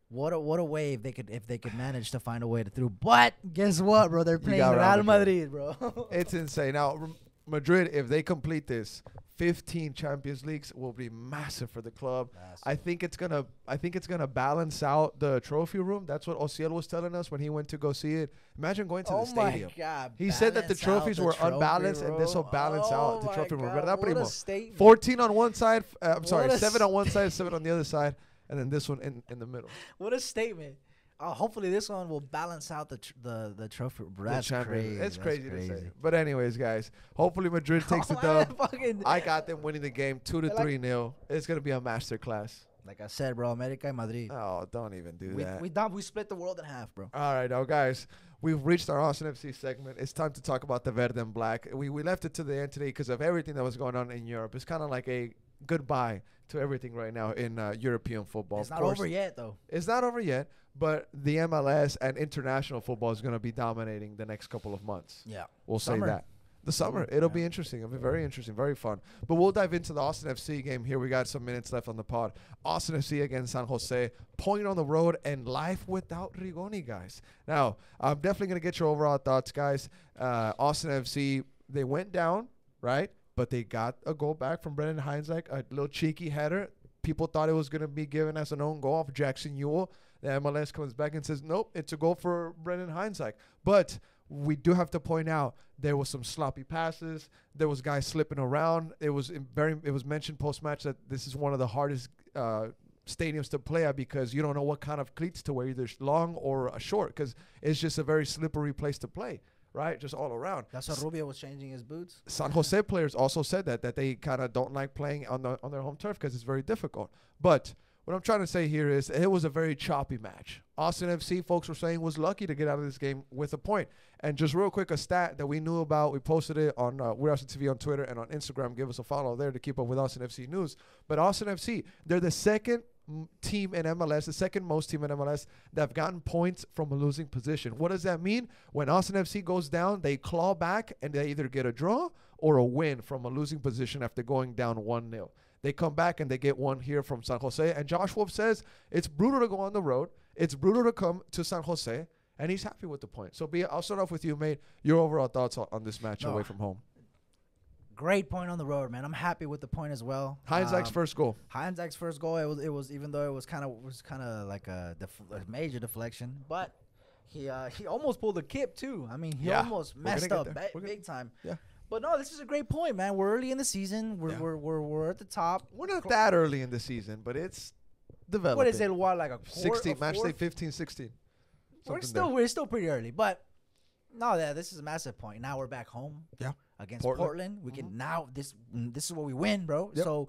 What a way if they could manage to find a way to through. But guess what, bro? They're playing Real Madrid, bro. It's insane. Now, Madrid, if they complete this, 15 Champions Leagues will be massive for the club. Massive. I think it's gonna balance out the trophy room. That's what Osiel was telling us when he went to go see it. Imagine going to the stadium. Oh my God! He said that the trophies were unbalanced, and this will balance out the trophy room. ¿Verdad, primo? 14 on one side. 7 on one side, 7 on the other side, and then this one in the middle. What a statement! Hopefully this one will balance out the trophy. That's crazy. It's crazy to say. But anyways, guys, hopefully Madrid takes the dub. I got them winning the game 2-3-0. It's gonna be a masterclass. Like I said, bro, America and Madrid. Oh, don't even do that. We split the world in half, bro. All right, now guys, we've reached our Austin FC segment. It's time to talk about the Verde and Black. We left it to the end today because of everything that was going on in Europe. It's kind of like a goodbye to everything right now in European football. It's not over yet, though. It's not over yet, but the MLS and international football is going to be dominating the next couple of months. Yeah. We'll say that. The summer. It'll be interesting. It'll be very interesting, very fun. But we'll dive into the Austin FC game here. We got some minutes left on the pod. Austin FC against San Jose. Point on the road and life without Rigoni, guys. Now, I'm definitely going to get your overall thoughts, guys. Austin FC, they went down, right? But they got a goal back from Brendan Heinzek, a little cheeky header. People thought it was going to be given as an own goal off Jackson Ewell. The MLS comes back and says, nope, it's a goal for Brendan Heinzek. But we do have to point out there was some sloppy passes. There was guys slipping around. It was mentioned post-match that this is one of the hardest stadiums to play at because you don't know what kind of cleats to wear, either long or short, because it's just a very slippery place to play, right? Just all around. That's why Rubio was changing his boots. San Jose players also said that they kind of don't like playing on their home turf because it's very difficult. But what I'm trying to say here is it was a very choppy match. Austin FC, folks were saying, was lucky to get out of this game with a point. And just real quick, a stat that we knew about. We posted it on We're Austin TV on Twitter and on Instagram. Give us a follow there to keep up with Austin FC news. But Austin FC, they're the second team in MLS, the second most team in MLS that have gotten points from a losing position. What does that mean? When Austin FC goes down, they claw back and they either get a draw or a win from a losing position after going down 1-0. They come back and they get one here from San Jose. And Josh Wolf says it's brutal to go on the road. It's brutal to come to San Jose. And he's happy with the point. So, I'll start off with you, mate. Your overall thoughts on this match away from home. Great point on the road, man. I'm happy with the point as well. Heinzek's first goal. Heinzek's first goal. It was even though it was kind of like a major deflection, but he almost pulled a kip too. I mean, he almost messed up big time. Yeah. But no, this is a great point, man. We're early in the season. We're at the top. We're not that early in the season, but it's developing. What is it? What, like a quarter, 16 match day 15, 16. We're still pretty early, but no, this is a massive point. Now we're back home. Yeah. Against Portland. We can now this is what we win, bro. Yep. So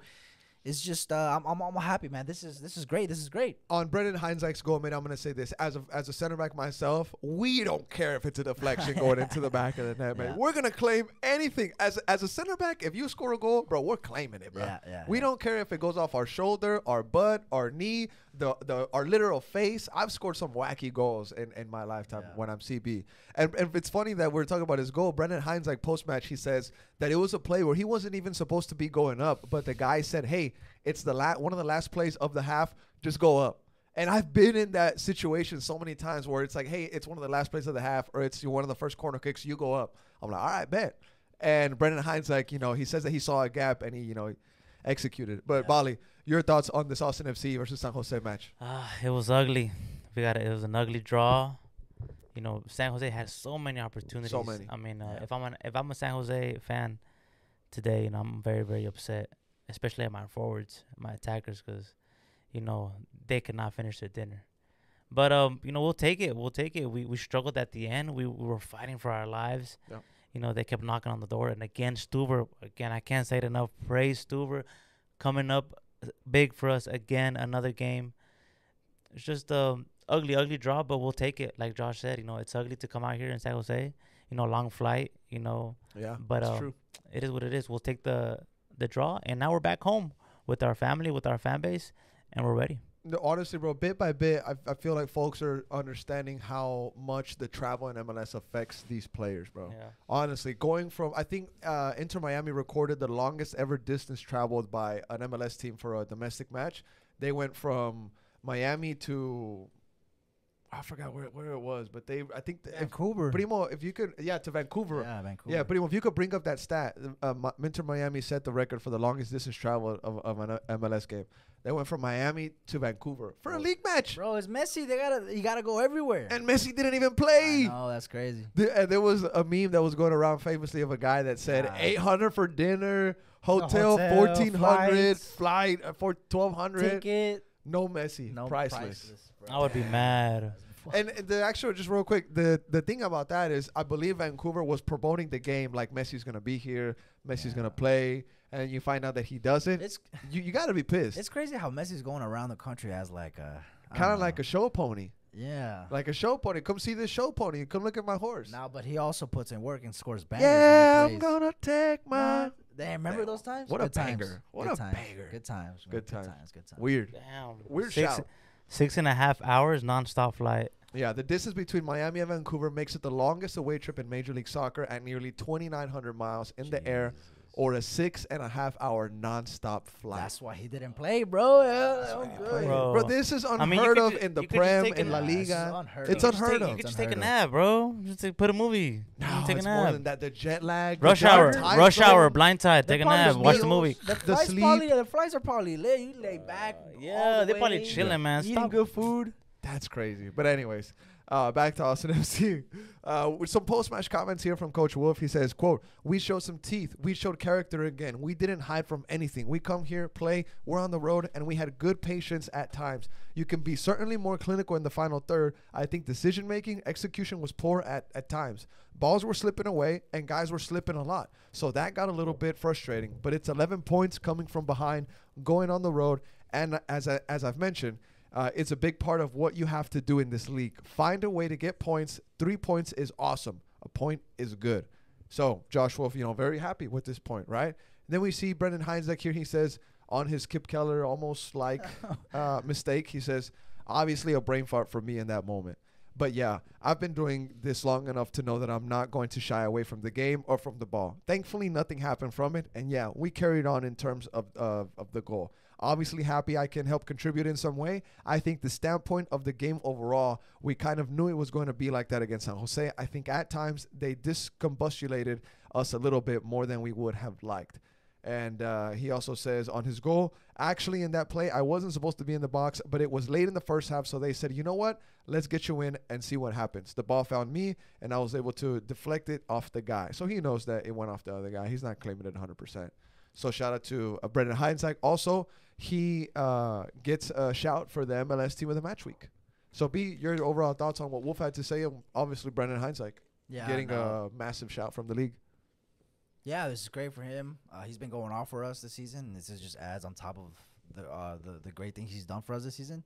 it's just I'm happy, man. This is great. This is great. On Brendan Heinzek's goal, man, I'm gonna say this as a center back myself. We don't care if it's a deflection going into the back of the net, man. We're gonna claim anything as a center back. If you score a goal, bro, we're claiming it, bro. We don't care if it goes off our shoulder, our butt, our knee, our literal face. I've scored some wacky goals in my lifetime when I'm CB. And it's funny that we're talking about his goal. Brendan Heinzek post-match, he says that it was a play where he wasn't even supposed to be going up, but the guy said, hey, it's one of the last plays of the half, just go up. And I've been in that situation so many times where it's like, hey, it's one of the last plays of the half, or it's one of the first corner kicks, you go up. I'm like, all right, bet. And Brendan Heinzek, he says that he saw a gap and he executed. But Bali, your thoughts on this Austin FC versus San Jose match? It was ugly. It was an ugly draw. San Jose had so many opportunities. So many. I mean, if I'm a San Jose fan today, I'm very, very upset, especially at my forwards, my attackers, because they could not finish their dinner. But we'll take it. We'll take it. We struggled at the end. We were fighting for our lives. Yeah. They kept knocking on the door. And again, Stuver, I can't say it enough. Praise Stuver coming up big for us again, another game. It's just ugly draw, but we'll take it. Like Josh said, it's ugly to come out here in San Jose. Long flight, Yeah, but that's true. It is what it is. We'll take the draw, and now we're back home with our family, with our fan base, and we're ready. No, honestly, bro, bit by bit, I feel like folks are understanding how much the travel in MLS affects these players, bro. Yeah. Honestly, going from, I think Inter Miami recorded the longest ever distance traveled by an MLS team for a domestic match. They went from Miami to, I forgot where it was, but I think Vancouver. Primo, if you could, to Vancouver. Yeah, Vancouver. Yeah, Primo, if you could bring up that stat, Inter Miami set the record for the longest distance travel of an MLS game. They went from Miami to Vancouver for a league match. Bro, it's Messi. You gotta go everywhere. And Messi didn't even play. Oh, that's crazy. There was a meme that was going around famously of a guy that said $800 for dinner, hotel 1,400, flight for 1,200, ticket. No Messi, priceless. I would be mad. And the actual, just real quick, the thing about that is I believe Vancouver was promoting the game like Messi's going to be here, Messi's going to play, and you find out that he doesn't. You got to be pissed. It's crazy how Messi's going around the country as like a... Kind of like a show pony. Yeah. Like a show pony. Come see this show pony. Come look at my horse. No, but he also puts in work and scores bangers. Yeah, I'm going to take my... Damn, remember those times? What a banger. What a banger. Good times. Good times. Good times. Weird. Damn. Weird shout. 6.5 hours nonstop flight. Yeah, the distance between Miami and Vancouver makes it the longest away trip in Major League Soccer at nearly 2,900 miles in the air, or a 6.5 hour nonstop flight. That's why he didn't play, bro. Yeah, good. Bro, this is unheard you of could in the you could just Prem, take in La a- Liga. unheard It's of. unheard You of. could just Unheard take a of. nap, bro. Just put a movie. No, Take a it's more nap. than that. The jet lag. the Rush dark hour, time rush zone. hour, blind tide. They're Take a probably nap. Watch the meals. movie. The flights are probably lit. You lay back. all Yeah, the they're probably way, chilling, man. Eating Stop. good food. That's crazy. But anyways, back to Austin FC. With some post-match comments here from Coach Wolf. He says, quote, "We showed some teeth. We showed character again. We didn't hide from anything. We come here, play, we're on the road, and we had good patience at times. You can be certainly more clinical in the final third. I think decision-making, execution was poor at times. Balls were slipping away, and guys were slipping a lot. So that got a little bit frustrating. But it's 11 points coming from behind, going on the road, and as I've mentioned, it's a big part of what you have to do in this league. Find a way to get points. 3 points is awesome. A point is good." So Josh Wolf, very happy with this point, right? Then we see Brendan Heinzek here. He says on his Kip Keller almost like mistake, he says, "Obviously a brain fart for me in that moment. But yeah, I've been doing this long enough to know that I'm not going to shy away from the game or from the ball. Thankfully, nothing happened from it. And yeah, we carried on in terms of the goal. Obviously happy I can help contribute in some way. I think the standpoint of the game overall, we kind of knew it was going to be like that against San Jose. I think at times they discombobulated us a little bit more than we would have liked." And he also says on his goal, "Actually, in that play, I wasn't supposed to be in the box, but it was late in the first half, so they said, you know what? Let's get you in and see what happens. The ball found me, and I was able to deflect it off the guy." So he knows that it went off the other guy. He's not claiming it 100%. So shout out to Brendan Heinzek. Also, he gets a shout for the MLS Team of the Match Week. So B, your overall thoughts on what Wolf had to say, and obviously Brendan Heinzek getting a massive shout from the league. Yeah, this is great for him. He's been going off for us this season. This is just adds on top of the great things he's done for us this season.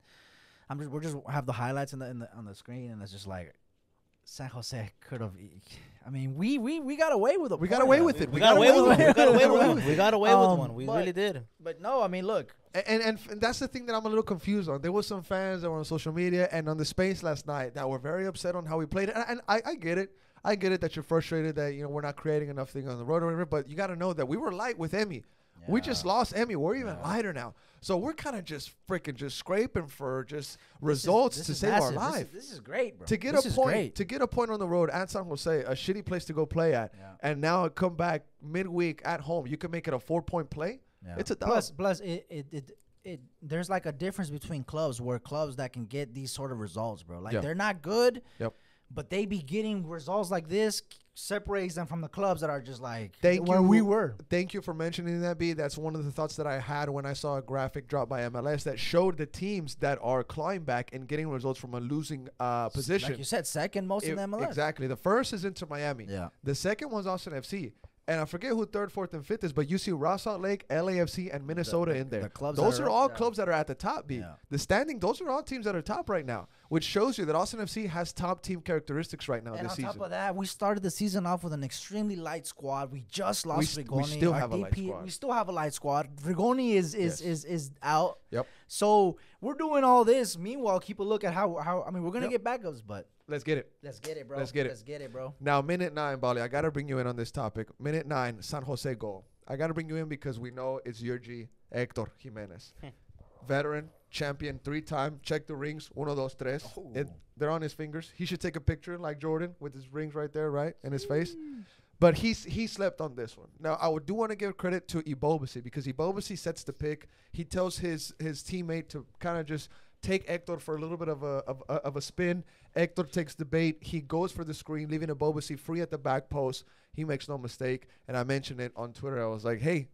We're just have the highlights on the screen, and it's just like San Jose could have. I mean, we got away with it. We got away with it. We got away with one. We got away with one. We got away with one. We really did. But no, I mean, look. And that's the thing that I'm a little confused on. There was some fans that were on social media and on the space last night that were very upset on how we played. And I get it. I get it that you're frustrated that we're not creating enough things on the road or whatever. But you got to know that we were light with Emmy. Yeah. We just lost Emmy. We're even lighter now. So we're kind of just scraping for just results to save our life. This is great, bro. To get a point on the road at San Jose, a shitty place to go play at, and now come back midweek at home. You can make it a 4-point play. Yeah. It's a dub. Plus, there's like a difference between clubs that can get these sort of results, bro. Like they're not good. Yep. But they be getting results like this, separates them from the clubs that are just like we were. Thank you for mentioning that, B. That's one of the thoughts that I had when I saw a graphic drop by MLS that showed the teams that are clawing back and getting results from a losing position. Like you said, second most in the MLS. Exactly. The first is Inter Miami. Yeah. The second was Austin FC. And I forget who third, fourth, and fifth is, but you see Raw Salt Lake, LAFC, and Minnesota in there. Those are all clubs that are at the top, B. Yeah. The standing, those are all teams that are top right now, which shows you that Austin FC has top team characteristics right now this season. And on top of that, we started the season off with an extremely light squad. We just lost Rigoni. We still have a light squad. We still have a light squad. Rigoni is out. Yep. So we're doing all this. Meanwhile, keep a look at how I mean, we're going to get backups, but. Let's get it. Let's get it, bro. Let's get it, bro. Now, minute 9, Bali, I got to bring you in on this topic. Minute 9, San Jose goal. I got to bring you in because we know it's your G, Hector Jimenez. Veteran, champion, 3-time. Check the rings. 1, 2, 3. They're on his fingers. He should take a picture like Jordan with his rings right there, right, in his face. But he slept on this one. Now, I do want to give credit to Ibobasi because Ibobasi sets the pick. He tells his teammate to kind of just take Hector for a little bit of a spin. Hector takes the bait. He goes for the screen, leaving Ibobasi free at the back post. He makes no mistake. And I mentioned it on Twitter. I was like, hey,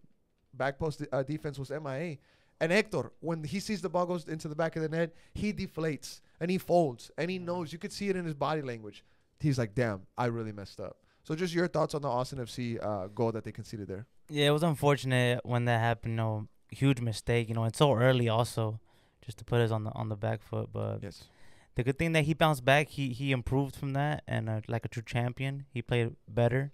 back post defense was MIA. And Hector, when he sees the ball goes into the back of the net, he deflates and he folds. And he knows. You could see it in his body language. He's like, damn, I really messed up. So just your thoughts on the Austin FC goal that they conceded there. Yeah, it was unfortunate when that happened. Huge mistake. And so early also, just to put us on the back foot. But yes, the good thing that he bounced back. He improved from that, and like a true champion, he played better.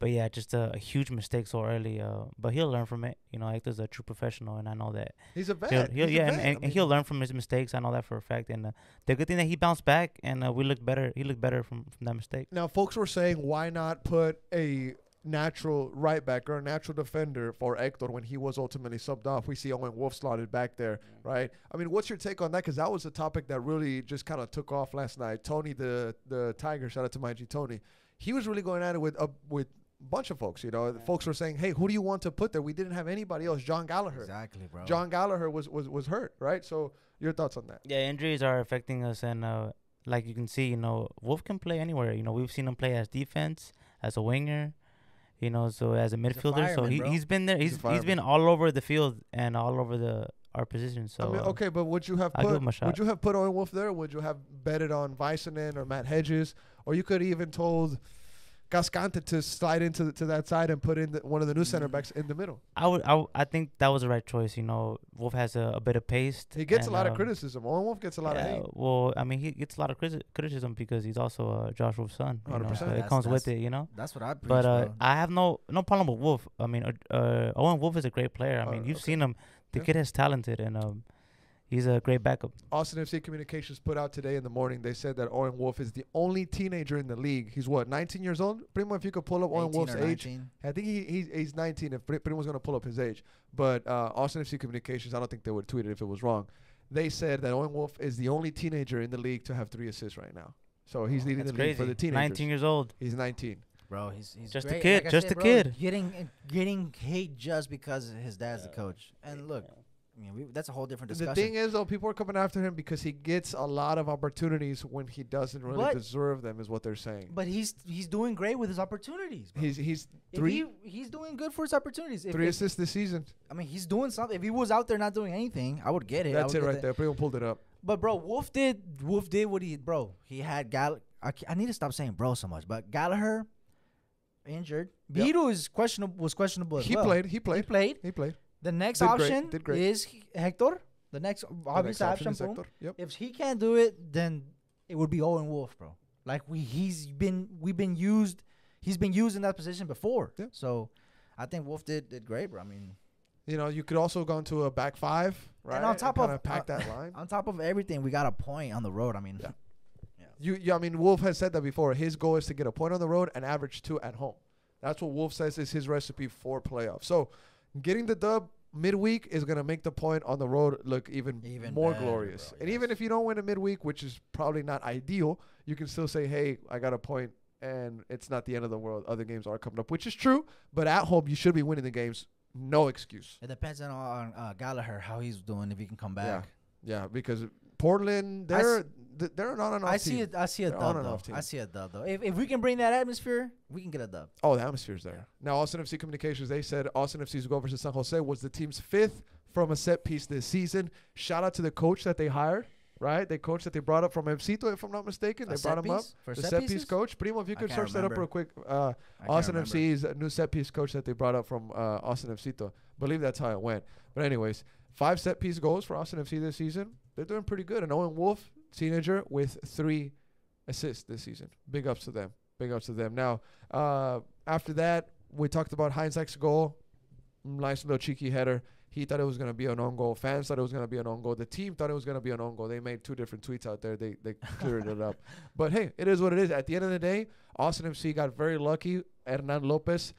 But yeah, just a huge mistake so early. But he'll learn from it. You know, Hector's a true professional, and I know that. He's a vet. And he'll learn from his mistakes. I know that for a fact. And the good thing that he bounced back, and we looked better. He looked better from that mistake. Now, folks were saying, why not put a natural right back or a natural defender for Hector when he was ultimately subbed off? We see Owen Wolf slotted back there, right? I mean, what's your take on that? Because that was a topic that really just kind of took off last night. Tony, the Tiger, shout out to my G Tony. He was really going at it with bunch of folks, you know. Folks were saying, hey, who do you want to put there? We didn't have anybody else. John Gallagher. Exactly, bro. John Gallagher was hurt, right? So your thoughts on that? Yeah, injuries are affecting us, and like you can see, you know, Wolf can play anywhere. You know, we've seen him play as defense, as a winger, you know, so as a midfielder. So he's been there. He's been all over the field and all over our position. So I mean, okay, but would you have put Owen Wolf there? Or would you have betted on Vicenen or Matt Hedges, or you could even told Cascante to slide into that side and put in one of the new center backs in the middle? I think that was the right choice. You know, Wolf has a bit of pace. He gets a lot of criticism. Owen Wolf gets a lot of hate. Well, I mean, he gets a lot of criticism because he's also Josh Wolf's son. 100%. So it comes with it, you know. That's what I preach, But bro. I have no problem with Wolf. I mean, Owen Wolf is a great player. I mean, you've seen him. The kid is talented, and he's a great backup. Austin FC Communications put out today in the morning, they said that Owen Wolf is the only teenager in the league. He's what, 19 years old? Primo, if you could pull up Owen Wolf's age. I think he's 19 if Primo's going to pull up his age. But Austin FC Communications, I don't think they would tweet it if it was wrong. They said that Owen Wolf is the only teenager in the league to have 3 assists right now. So he's leading the league for the teenagers. 19 years old. He's 19. Bro, he's just great. a kid. Like just a kid. Getting hate just because his dad's the coach. And look, I mean, that's a whole different discussion. The thing is, though, people are coming after him because he gets a lot of opportunities when he doesn't really deserve them, is what they're saying. But he's doing great with his opportunities, bro. He's doing good for his opportunities. 3 assists this season. I mean, he's doing something. If he was out there not doing anything, I would get it. That's it right there. Primo pulled it up. But bro, Wolf did what he had. I need to stop saying bro so much. But Gallagher injured. Beto was questionable as well. He played. The next option is Hector. The next obvious option. Hector. Yep. If he can't do it, then it would be Owen Wolf, bro. Like he's been used in that position before. Yep. So I think Wolf did great, bro. I mean, you know, you could also go into a back five, right? And on top of pack that line. On top of everything, we got a point on the road. I mean, I mean, Wolf has said that before. His goal is to get a point on the road and average 2 at home. That's what Wolf says is his recipe for playoffs. So getting the dub midweek is going to make the point on the road look even more better, glorious. Bro, and even if you don't win a midweek, which is probably not ideal, you can still say, hey, I got a point, and it's not the end of the world. Other games are coming up, which is true. But at home, you should be winning the games. No excuse. It depends on Gallagher, how he's doing, if he can come back. Yeah, because Portland, they're not an off team. I see a dub, though. If we can bring that atmosphere, we can get a dub. Oh, the atmosphere's there. Now, Austin FC Communications, they said Austin FC's goal versus San Jose was the team's 5th from a set piece this season. Shout out to the coach that they hired, right? The coach that they brought up from Emcito, if I'm not mistaken. They brought him up. The set piece coach. Primo, if you could search that up real quick. Austin FC's new set piece coach that they brought up from Austin Emcito. I believe that's how it went. But anyways, 5 set piece goals for Austin FC this season. They're doing pretty good. And Owen Wolf, teenager, with 3 assists this season. Big ups to them. Now, after that, we talked about Heinz's goal. Nice little cheeky header. He thought it was going to be an own goal. Fans thought it was going to be an own goal. The team thought it was going to be an own goal. They made 2 different tweets out there. They cleared it up. But, hey, it is what it is. At the end of the day, Austin FC got very lucky. Hernan Lopez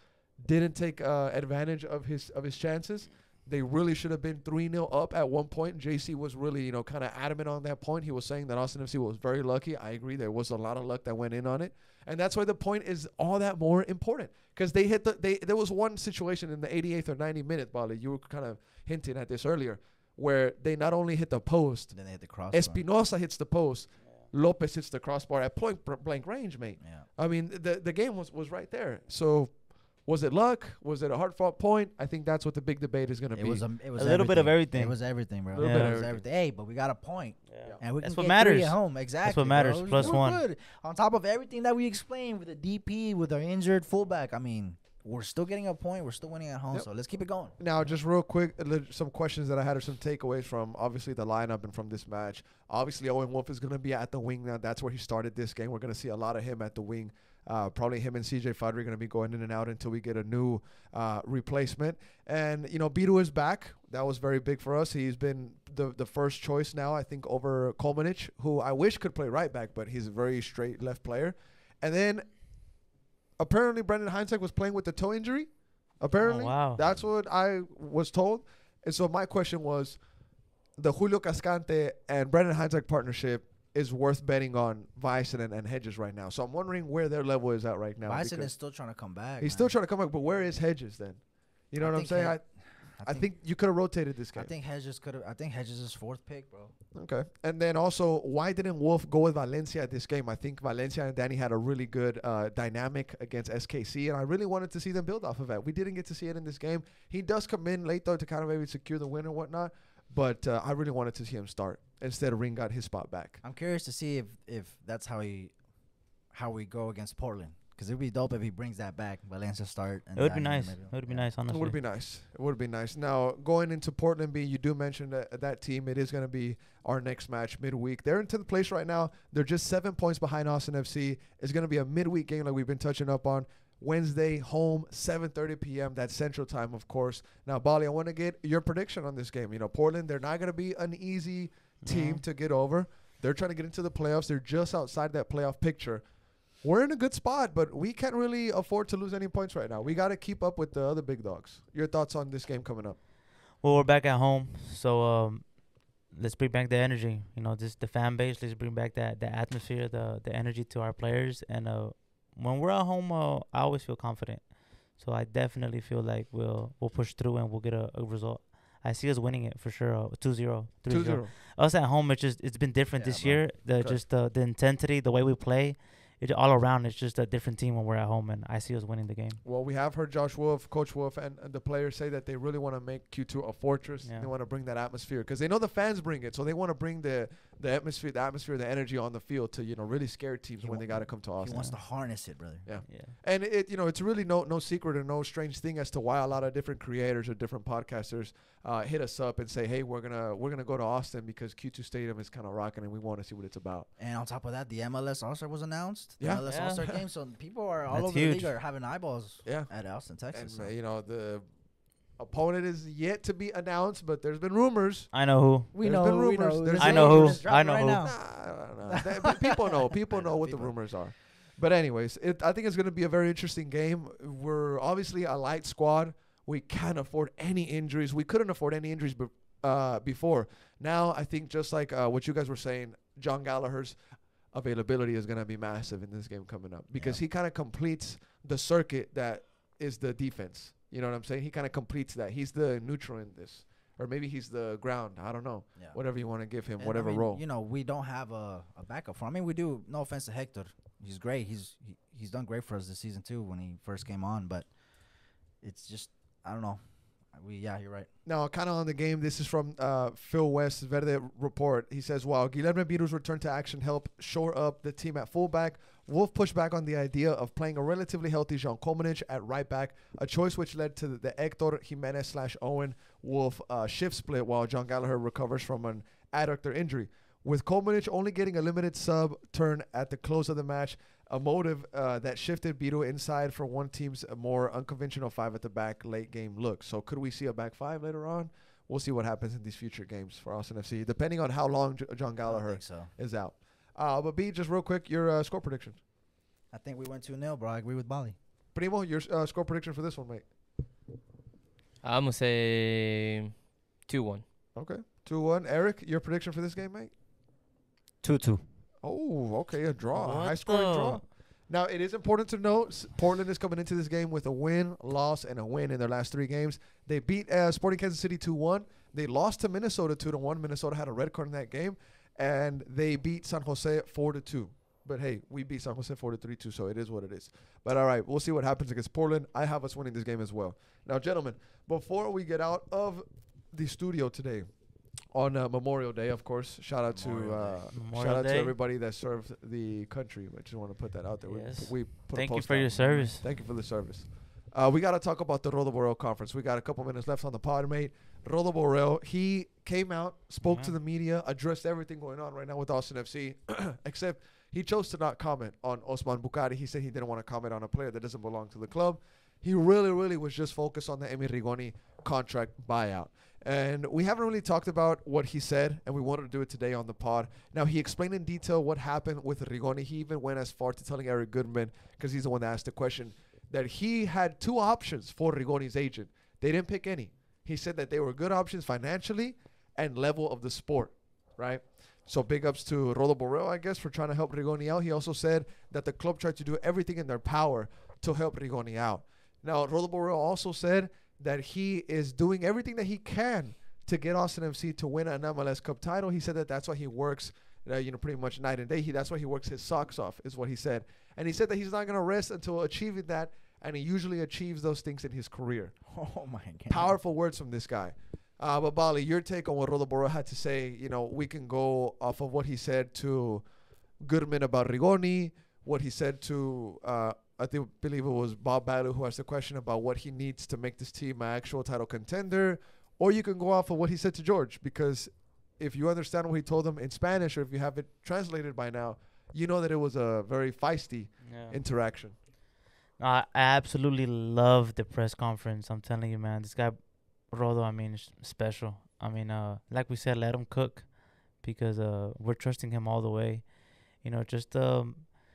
didn't take advantage of his chances. They really should have been 3-0 up at one point. JC was really, kind of adamant on that point. He was saying that Austin FC was very lucky. I agree. There was a lot of luck that went in on it. And that's why the point is all that more important. Because there was one situation in the 88th or 90th minute, Bali. You were kind of hinting at this earlier, where they not only hit the post. Then they hit the crossbar. Espinosa hits the post. Lopez hits the crossbar at point blank range, mate. Yeah. I mean, the game was right there. So, was it luck? Was it a hard-fought point? I think that's what the big debate is going to be. It was a little bit of everything. It was everything, bro. It was everything. Hey, but we got a point. Yeah. And we That's can what get matters. 3 at home. Exactly. That's what matters. Bro. Plus We're 1. Good. On top of everything that we explained with the DP, with our injured fullback, I mean, we're still getting a point. We're still winning at home. So let's keep it going. Now, just real quick, some questions that I had or some takeaways from, obviously, the lineup and from this match. Obviously, Owen Wolf is going to be at the wing now. That's where he started this game. We're going to see a lot of him at the wing. Probably him and CJ Fadri are going to be going in and out until we get a new replacement. And, Bidu is back. That was very big for us. He's been the first choice now, I think, over Kolmanic, who I wish could play right back, but he's a very straight left player. And then apparently Brendan Heinzek was playing with the toe injury. Apparently. Oh, wow. That's what I was told. And so my question was, the Julio Cascante and Brendan Heinzek partnership is worth betting on Bison and Hedges right now. So I'm wondering where their level is at right now. Bison is still trying to come back. He's still trying to come back, but where is Hedges then? You know what I'm saying? I think you could have rotated this game. I think Hedges is fourth pick, bro. Okay. And then also, why didn't Wolf go with Valencia at this game? I think Valencia and Danny had a really good dynamic against SKC, and I really wanted to see them build off of that. We didn't get to see it in this game. He does come in late, though, to kind of maybe secure the win or whatnot, but I really wanted to see him start. Instead, Ring got his spot back. I'm curious to see if that's how we go against Portland. Because it would be dope if he brings that back. Valencia start. And it would be nice. It would be nice, honestly. It would be nice. It would be nice. Now, going into Portland, you do mention that team. It is going to be our next match midweek. They're in 10th place right now. They're just 7 points behind Austin FC. It's going to be a midweek game like we've been touching up on. Wednesday, home, 7:30 p.m. That's Central Time, of course. Now, Bali, I want to get your prediction on this game. Portland, they're not going to be an easy team to get over. They're trying to get into the playoffs. They're just outside that playoff picture. We're in a good spot, but we can't really afford to lose any points right now. We got to keep up with the other big dogs. Your thoughts on this game coming up? Well, we're back at home, so let's bring back the energy. Just the fan base. Let's bring back the atmosphere, the energy to our players. And when we're at home, I always feel confident. So I definitely feel like we'll push through and we'll get a result. I see us winning it for sure. 2-0, 3-0. Us at home, it's been different this year. The intensity, the way we play. All around, it's just a different team when we're at home, and I see us winning the game. Well, we have heard Josh Wolf, Coach Wolf, and the players say that they really want to make Q2 a fortress. Yeah. They want to bring that atmosphere because they know the fans bring it, so they want to bring the atmosphere, the energy on the field to really scare teams when they got to come to Austin. He wants to harness it, brother. Yeah. And it's really no secret or no strange thing as to why a lot of different creators or different podcasters hit us up and say, hey, we're gonna go to Austin because Q2 Stadium is kind of rocking and we want to see what it's about. And on top of that, the MLS All-Star was announced. Yeah. MLS All-Star game, so people are all over the league are having eyeballs at Austin, Texas. And, the opponent is yet to be announced, but there's been rumors. I know who. We know who. I know who. I know who. People know what the rumors are. But anyways, I think it's going to be a very interesting game. We're obviously a light squad. We can't afford any injuries. We couldn't afford any injuries before. Now, I think just like what you guys were saying, John Gallagher's availability is going to be massive in this game coming up because he kind of completes the circuit that is the defense. You know what I'm saying? He kind of completes that. He's the neutral in this. Or maybe he's the ground. I don't know. Yeah. Whatever you want to give him, and whatever role. We don't have a backup for him. I mean, we do. No offense to Hector. He's great. He's done great for us this season, too, when he first came on. But it's just, I don't know. You're right. Now, kind of on the game, this is from Phil West's Verde report. He says, while Guilherme Biru's return to action helped shore up the team at fullback, Wolf pushed back on the idea of playing a relatively healthy Jean Kolmanic at right back, a choice which led to the Hector Jimenez/Owen Wolf shift split while John Gallagher recovers from an adductor injury. With Kolmanic only getting a limited sub turn at the close of the match, a motive that shifted Biru inside for one team's more unconventional 5 at the back late game look. So could we see a back 5 later on? We'll see what happens in these future games for Austin FC, depending on how long John Gallagher is out. But B, just real quick, your score prediction. I think we went 2-0, bro. I agree with Bali. Primo, your score prediction for this one, mate. I'm going to say 2-1. Okay, 2-1. Eric, your prediction for this game, mate? 2-2. Oh, okay, a draw. High-scoring draw. Now, it is important to note, Portland is coming into this game with a win, loss, and a win in their last 3 games. They beat Sporting Kansas City 2-1. They lost to Minnesota 2-1. Minnesota had a red card in that game. And they beat San Jose 4-2. But, hey, we beat San Jose 4-3, too, so it is what it is. But, all right, we'll see what happens against Portland. I have us winning this game as well. Now, gentlemen, before we get out of the studio today, on Memorial Day, of course, shout out to everybody that served the country. I just want to put that out there. Yes. We put Thank a post you for out. your service. Thank you for the service. We got to talk about the Rodolfo Borrell conference. We got a couple minutes left on the pod, mate. Rodolfo Borrell, he came out, spoke to the media, addressed everything going on right now with Austin FC, except He chose to not comment on Osman Bukhari. He said he didn't want to comment on a player that doesn't belong to the club. He really was just focused on the Emi Rigoni contract buyout. And we haven't really talked about what he said, and we wanted to do it today on the pod. Now, he explained in detail what happened with Rigoni. He even went as far to telling Eric Goodman, because he's the one that asked the question, that he had 2 options for Rigoni's agent. They didn't pick any. He said that they were good options financially and level of the sport, right? So big ups to Rodolfo Borrell, I guess, for trying to help Rigoni out. He also said that the club tried to do everything in their power to help Rigoni out. Now, Rodolfo Borrell also said that he is doing everything that he can to get Austin FC to win an MLS Cup title. He said that that's why he works, pretty much night and day. That's why he works his socks off, is what he said. And he said that he's not going to rest until achieving that, and he usually achieves those things in his career. Oh, my God. Powerful words from this guy. But, Bali, your take on what Rodolfo Borrell had to say, we can go off of what he said to Goodman about Rigoni, what he said to believe it was Bob Balu who asked the question about what he needs to make this team an actual title contender, or you can go off of what he said to George, because if you understand what he told him in Spanish, or if you have it translated by now, you know that it was a very feisty interaction. I absolutely love the press conference. I'm telling you, man, this guy, Rodo, is special. Like we said, let him cook, because we're trusting him all the way.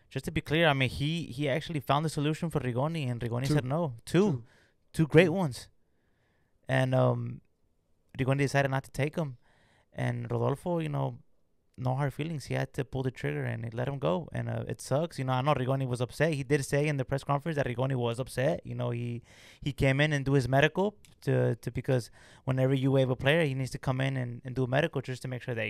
Just to be clear, he actually found the solution for Rigoni, and Rigoni said no. Two great ones. And Rigoni decided not to take him. And Rodolfo, no hard feelings. He had to pull the trigger, and he let him go. And it sucks. I know Rigoni was upset. He did say in the press conference that Rigoni was upset. He came in and do his medical because whenever you waive a player, he needs to come in and do a medical just to make sure that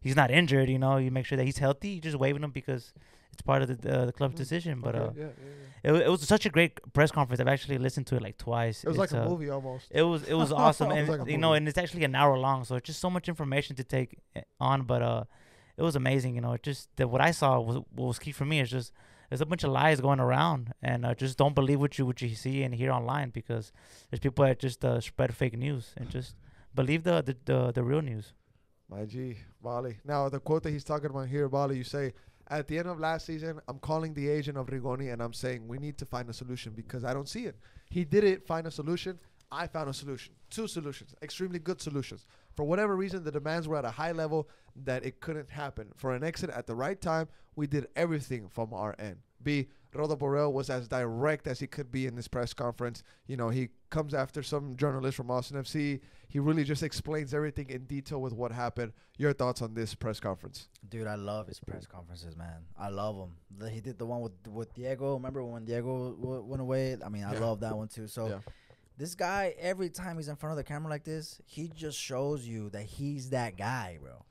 he's not injured. You make sure that he's healthy. You're just waiving him because it's part of the club's decision. But it was such a great press conference. I've actually listened to it like twice. It was like a movie almost. It was awesome, and like and it's actually an hour long, so it's just so much information to take on. But it was amazing. It just that what I saw what was key for me is just there's a bunch of lies going around, and just don't believe what you see and hear online, because there's people that just spread fake news, and just believe the real news. My G, Bali. Now, the quote that he's talking about here, Bali, you say, at the end of last season, I'm calling the agent of Rigoni, and I'm saying we need to find a solution because I don't see it. He didn't find a solution. I found a solution. 2 solutions, extremely good solutions. For whatever reason, the demands were at a high level that it couldn't happen. For an exit at the right time, we did everything from our end. B, Rodolfo Borrell was as direct as he could be in this press conference. He comes after some journalist from Austin FC. He really just explains everything in detail with what happened. Your thoughts on this press conference? Dude, I love his press conferences, man. I love them. He did the one with Diego. Remember when Diego went away? I love that one too. So this guy, every time he's in front of the camera like this, he just shows you that he's that guy, bro.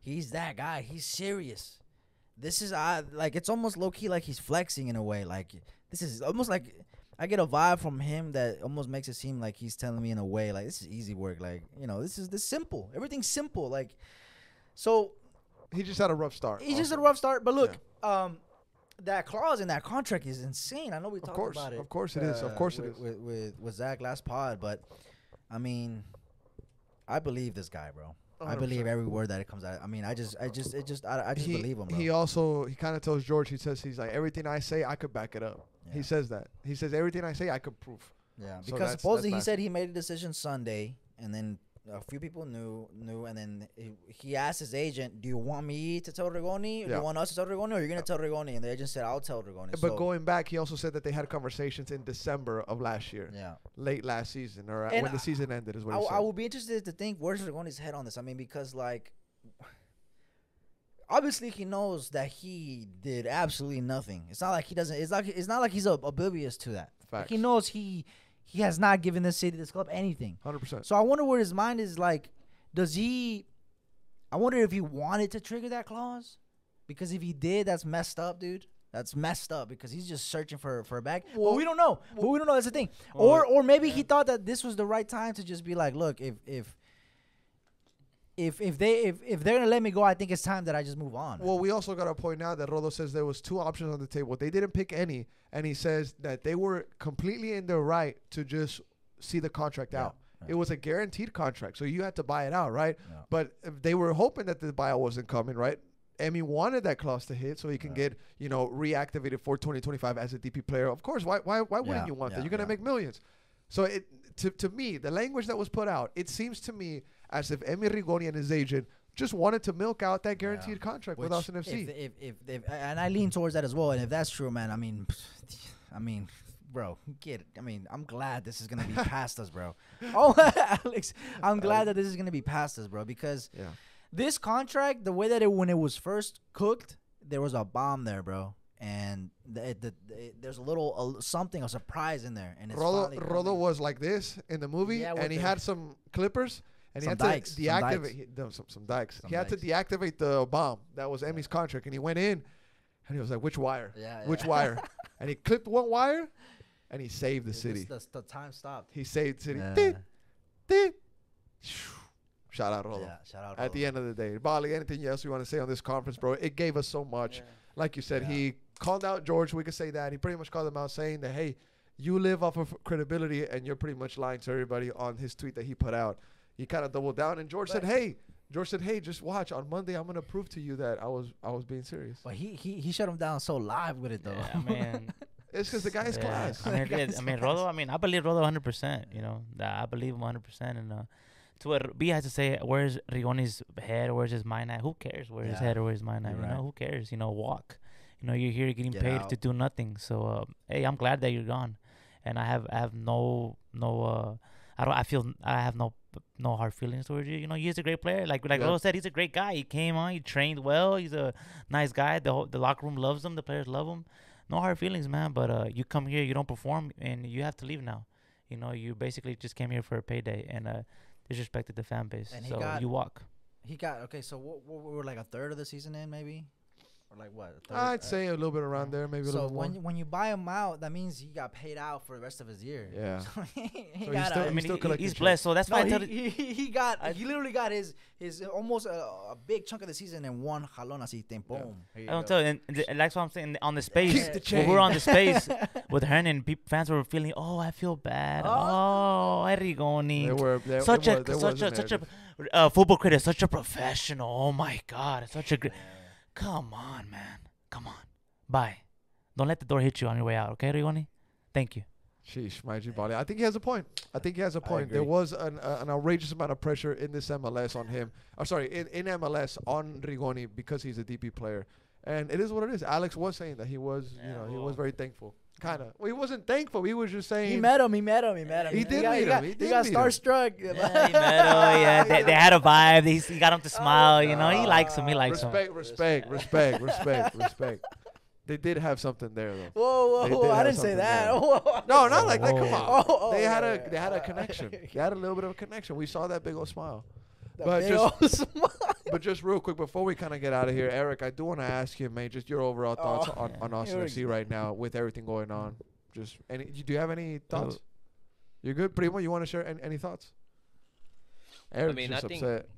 He's that guy. He's serious. This is it's almost low key like he's flexing in a way. Like this is almost like I get a vibe from him that almost makes it seem like he's telling me in a way like this is easy work. Like this is simple. Everything's simple. Like so. He just had a rough start. He just had a rough start. But look, that clause in that contract is insane. I know we talked about it. Of course it is. Of course it is. With Zach last pod, but I believe this guy, bro. 100%. I believe every word that it comes out. I just believe him, bro. He kind of tells George, he's like, everything I say, I could back it up. Yeah. He says that. He says, everything I say, I could prove. Yeah, so because supposedly he said he made a decision Sunday, and then a few people knew, and then he asked his agent, do you want me to tell Rigoni? Or do you want us to tell Rigoni? Or you're going to tell Rigoni? And the agent said, I'll tell Rigoni. But going back, he also said that they had conversations in December of last year. Yeah. Late last season, or when the season ended is what he said. I would be interested to think, where's Rigoni's head on this? because, obviously he knows that he did absolutely nothing. It's not like he doesn't. It's not like he's oblivious to that. Facts. He knows he has not given this city, this club, anything. 100%. So I wonder where his mind is. Like, I wonder if he wanted to trigger that clause, because if he did, that's messed up, dude. That's messed up, because he's just searching for a bag. Well, we don't know. But we don't know. That's the thing. Or maybe he thought that this was the right time to just be like, look, if they're gonna let me go, I think it's time that I just move on. Well, we also got to point out that Rodo says there was 2 options on the table. They didn't pick any, and he says that they were completely in their right to just see the contract out. Yeah. It was a guaranteed contract, so you had to buy it out, right? Yeah. But they were hoping that the buyout wasn't coming, right? Emmy wanted that clause to hit so he can get, reactivated for 2025 as a DP player. Of course, why wouldn't you want that? You're going to make millions. So to me, the language that was put out, it seems to me as if Emmy Rigoni and his agent just wanted to milk out that guaranteed contract with Austin FC. If and I lean towards that as well. And if that's true, man, I mean, bro, get it. I mean, I'm glad this is gonna be past us, bro. Oh, Alex, I'm glad that this is gonna be past us, bro, because this contract, the way that when it was first cooked, there was a bomb there, bro. And there's a little something, a surprise in there. And it's Rodo was like this in the movie, and he had some clippers. And he had to deactivate some dikes. He had to deactivate the bomb. That was Emmy's contract. And he went in, and he was like, which wire? Which wire? And he clipped one wire, and he saved the city. The time stopped. He saved the city. Shout out Rodo. Yeah, shout out Rodo. At the end of the day. Bali, anything else you want to say on this conference, bro? It gave us so much. Like you said, he called out George. We could say that. He pretty much called him out saying that, hey, you live off of credibility, and you're pretty much lying to everybody on his tweet that he put out. He kind of doubled down, and George said, "Hey, just watch. On Monday, I'm gonna prove to you that I was being serious." But he shut him down so live with it though. Yeah, man. It's because the guy is class. I mean, Rodo. I mean, I believe Rodo 100%. You know, that I believe him 100%. And to what B has to say, where's Rigoni's head? Where's his mind at? Who cares where his head or where his mind at? You know, who cares? You know, walk. You know, you're here getting paid to do nothing. So, hey, I'm glad that you're gone, and I have no hard feelings towards you. You know, he's a great player. Like Rodo said, he's a great guy. He came on, he trained well. He's a nice guy. The locker room loves him. The players love him. No hard feelings, man. But you come here, you don't perform, and you have to leave now. You know, you basically just came here for a payday and disrespected the fan base. And so you walk. So what we're like a third of the season in, maybe. Or like what? I'd say a little bit around there, maybe a little more. So when you buy him out, that means he got paid out for the rest of his year. Yeah. He's blessed. So that's why he literally got his almost a big chunk of the season in one jalón así, boom. I don't tell you, and that's what I'm saying on the space. When we're on the space with Hernan, fans were feeling, oh, I feel bad. Oh, Rigoni. Such a football critic, such a professional. Oh my God, such a great. Come on, man. Come on. Bye. Don't let the door hit you on your way out, okay, Rigoni? Thank you. Sheesh, my G Bali. I think he has a point. There was an outrageous amount of pressure in this MLS on him. In MLS on Rigoni because he's a DP player. And it is what it is. Alex was saying that he was, he was very thankful. Kind of. Well, he wasn't thankful. He was just saying. He met him. He got starstruck. Yeah, he met him. They had a vibe. He got him to smile. He likes him. He likes him. Respect. They did have something there, though. Whoa. I didn't say that. No, not like that. Come on. They had a connection. They had a little bit of a connection. We saw that big old smile. But just real quick before we kind of get out of here, Eric, I do want to ask you, man, just your overall thoughts on Austin FC right now with everything going on. Do you have any thoughts? You're good, Primo. You want to share any thoughts? Eric's just upset.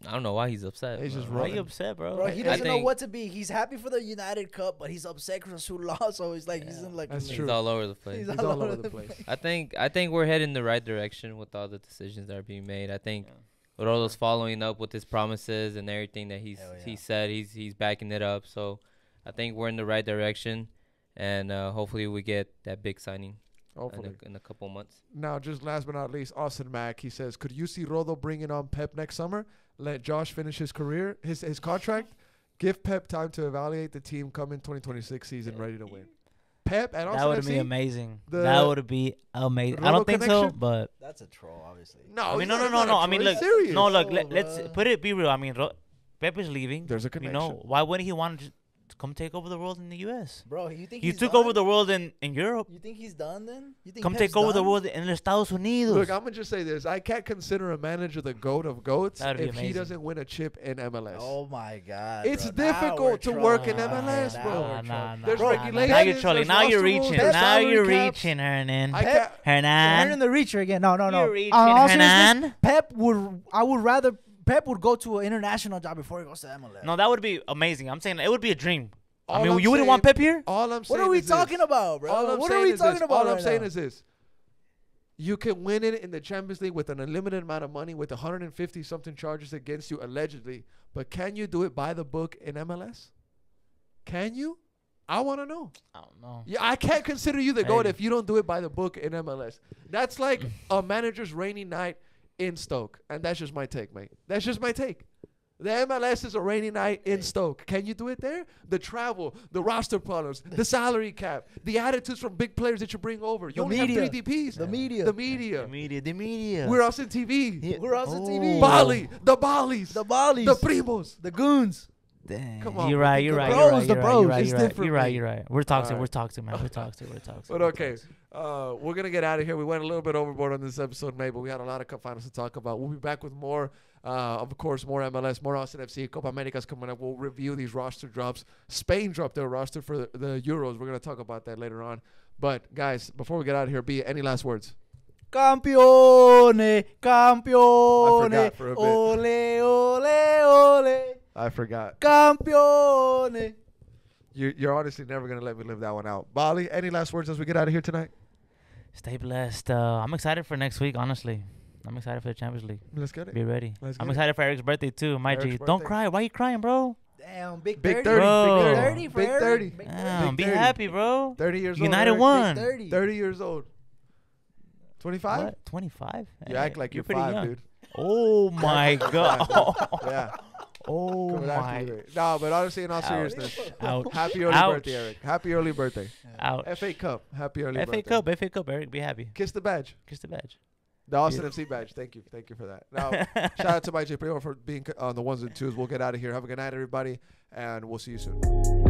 I don't know why he's upset. He's just why you upset, bro? He doesn't know what to be. He's happy for the United Cup, but he's upset because Azul lost. So he's like, That's he's true. all over the place. He's all over the place. I think we're heading in the right direction with all the decisions that are being made. I think. Rodo's following up with his promises and everything that he said. He's backing it up. So I think we're in the right direction, and hopefully we get that big signing in a couple months. Now, just last but not least, Austin Mack, he says, could you see Rodo bringing on Pep next summer? Let Josh finish his career, his contract, give Pep time to evaluate the team coming 2026 season ready to win. Pep and that would be amazing. That would be amazing. I don't think so, but that's a troll, obviously. No, I mean, no. I mean, look, serious. No, look. Let's be real. I mean, Pep is leaving. There's a connection. Why wouldn't he want to come take over the world in the U.S.? Bro, you think he took over the world in Europe? You think he's done then? You think come take over the world in the Estados Unidos? Look, I'm gonna just say this: I can't consider a manager the GOAT of GOATs if he doesn't win a chip in MLS. Oh my God! It's difficult to work in MLS, bro. There's regulations. Now you're trolling. Now you're reaching. Now you're reaching, Hernan. Hernan the reacher again. No. You're reaching, Hernan. Pep would go to an international job before he goes to MLS. No, that would be amazing. I'm saying it would be a dream. I mean, you wouldn't want Pep here? All I'm saying what are we talking about, bro? What are we talking about? All I'm saying is this. You can win it in the Champions League with an unlimited amount of money with 150-something charges against you, allegedly. But can you do it by the book in MLS? Can you? I want to know. I don't know. Yeah, I can't consider you the GOAT if you don't do it by the book in MLS. That's like a manager's rainy night in Stoke. And that's just my take, mate. That's just my take. The MLS is a rainy night in Stoke. Can you do it there? The travel, the roster problems, the salary cap, the attitudes from big players that you bring over. You only have 3 DPs. The media. The media. The media. We're also TV. Yeah. We're also TV. Bali. The Balis. The Balis. The Primos. The Goons. Dang. Come on, You're bro. right. You're right. bros, You're right. the You're bros. right. It's You're right. different, You're right. mate. You're right. We're toxic. All right. We're toxic, man. We're toxic. We're toxic. But okay, we're going to get out of here. We went a little bit overboard on this episode, mate, but we had a lot of cup finals to talk about. We'll be back with more, of course, more MLS, more Austin FC. Copa America's coming up. We'll review these roster drops. Spain dropped their roster for the Euros. We're going to talk about that later on. But, guys, before we get out of here, B, any last words? Campeone, campeone, I forgot for a bit. ole, ole, ole, I forgot. campeone. You're honestly never going to let me live that one out. Bali, any last words as we get out of here tonight? Stay blessed. I'm excited for next week, honestly. I'm excited for the Champions League. Let's get it. Be ready. Let's I'm get it. excited for Eric's birthday, too. My Eric's G. Don't birthday. cry. Why you crying, bro? Damn, big 30. Big 30. Bro. Big 30. 30 for Big Eric. 30. Big Damn, be 30. happy, bro. 30 years United old. won. 30. 30 years old. 25? What? 25? You act like you're pretty 5, young. dude. Oh, my God. Yeah. Oh, Coming after my. you there. No, but honestly, in all Ouch. seriousness, Ouch. happy early Ouch. birthday, Eric. Happy early birthday. Ouch. FA Cup. Happy early FA birthday. Cup. FA Cup, Eric. Be happy. Kiss the badge. Kiss the badge. The Austin FC badge. Thank you. Thank you for that. Now, shout out to my J Primo for being on the ones and twos. We'll get out of here. Have a good night, everybody, and we'll see you soon.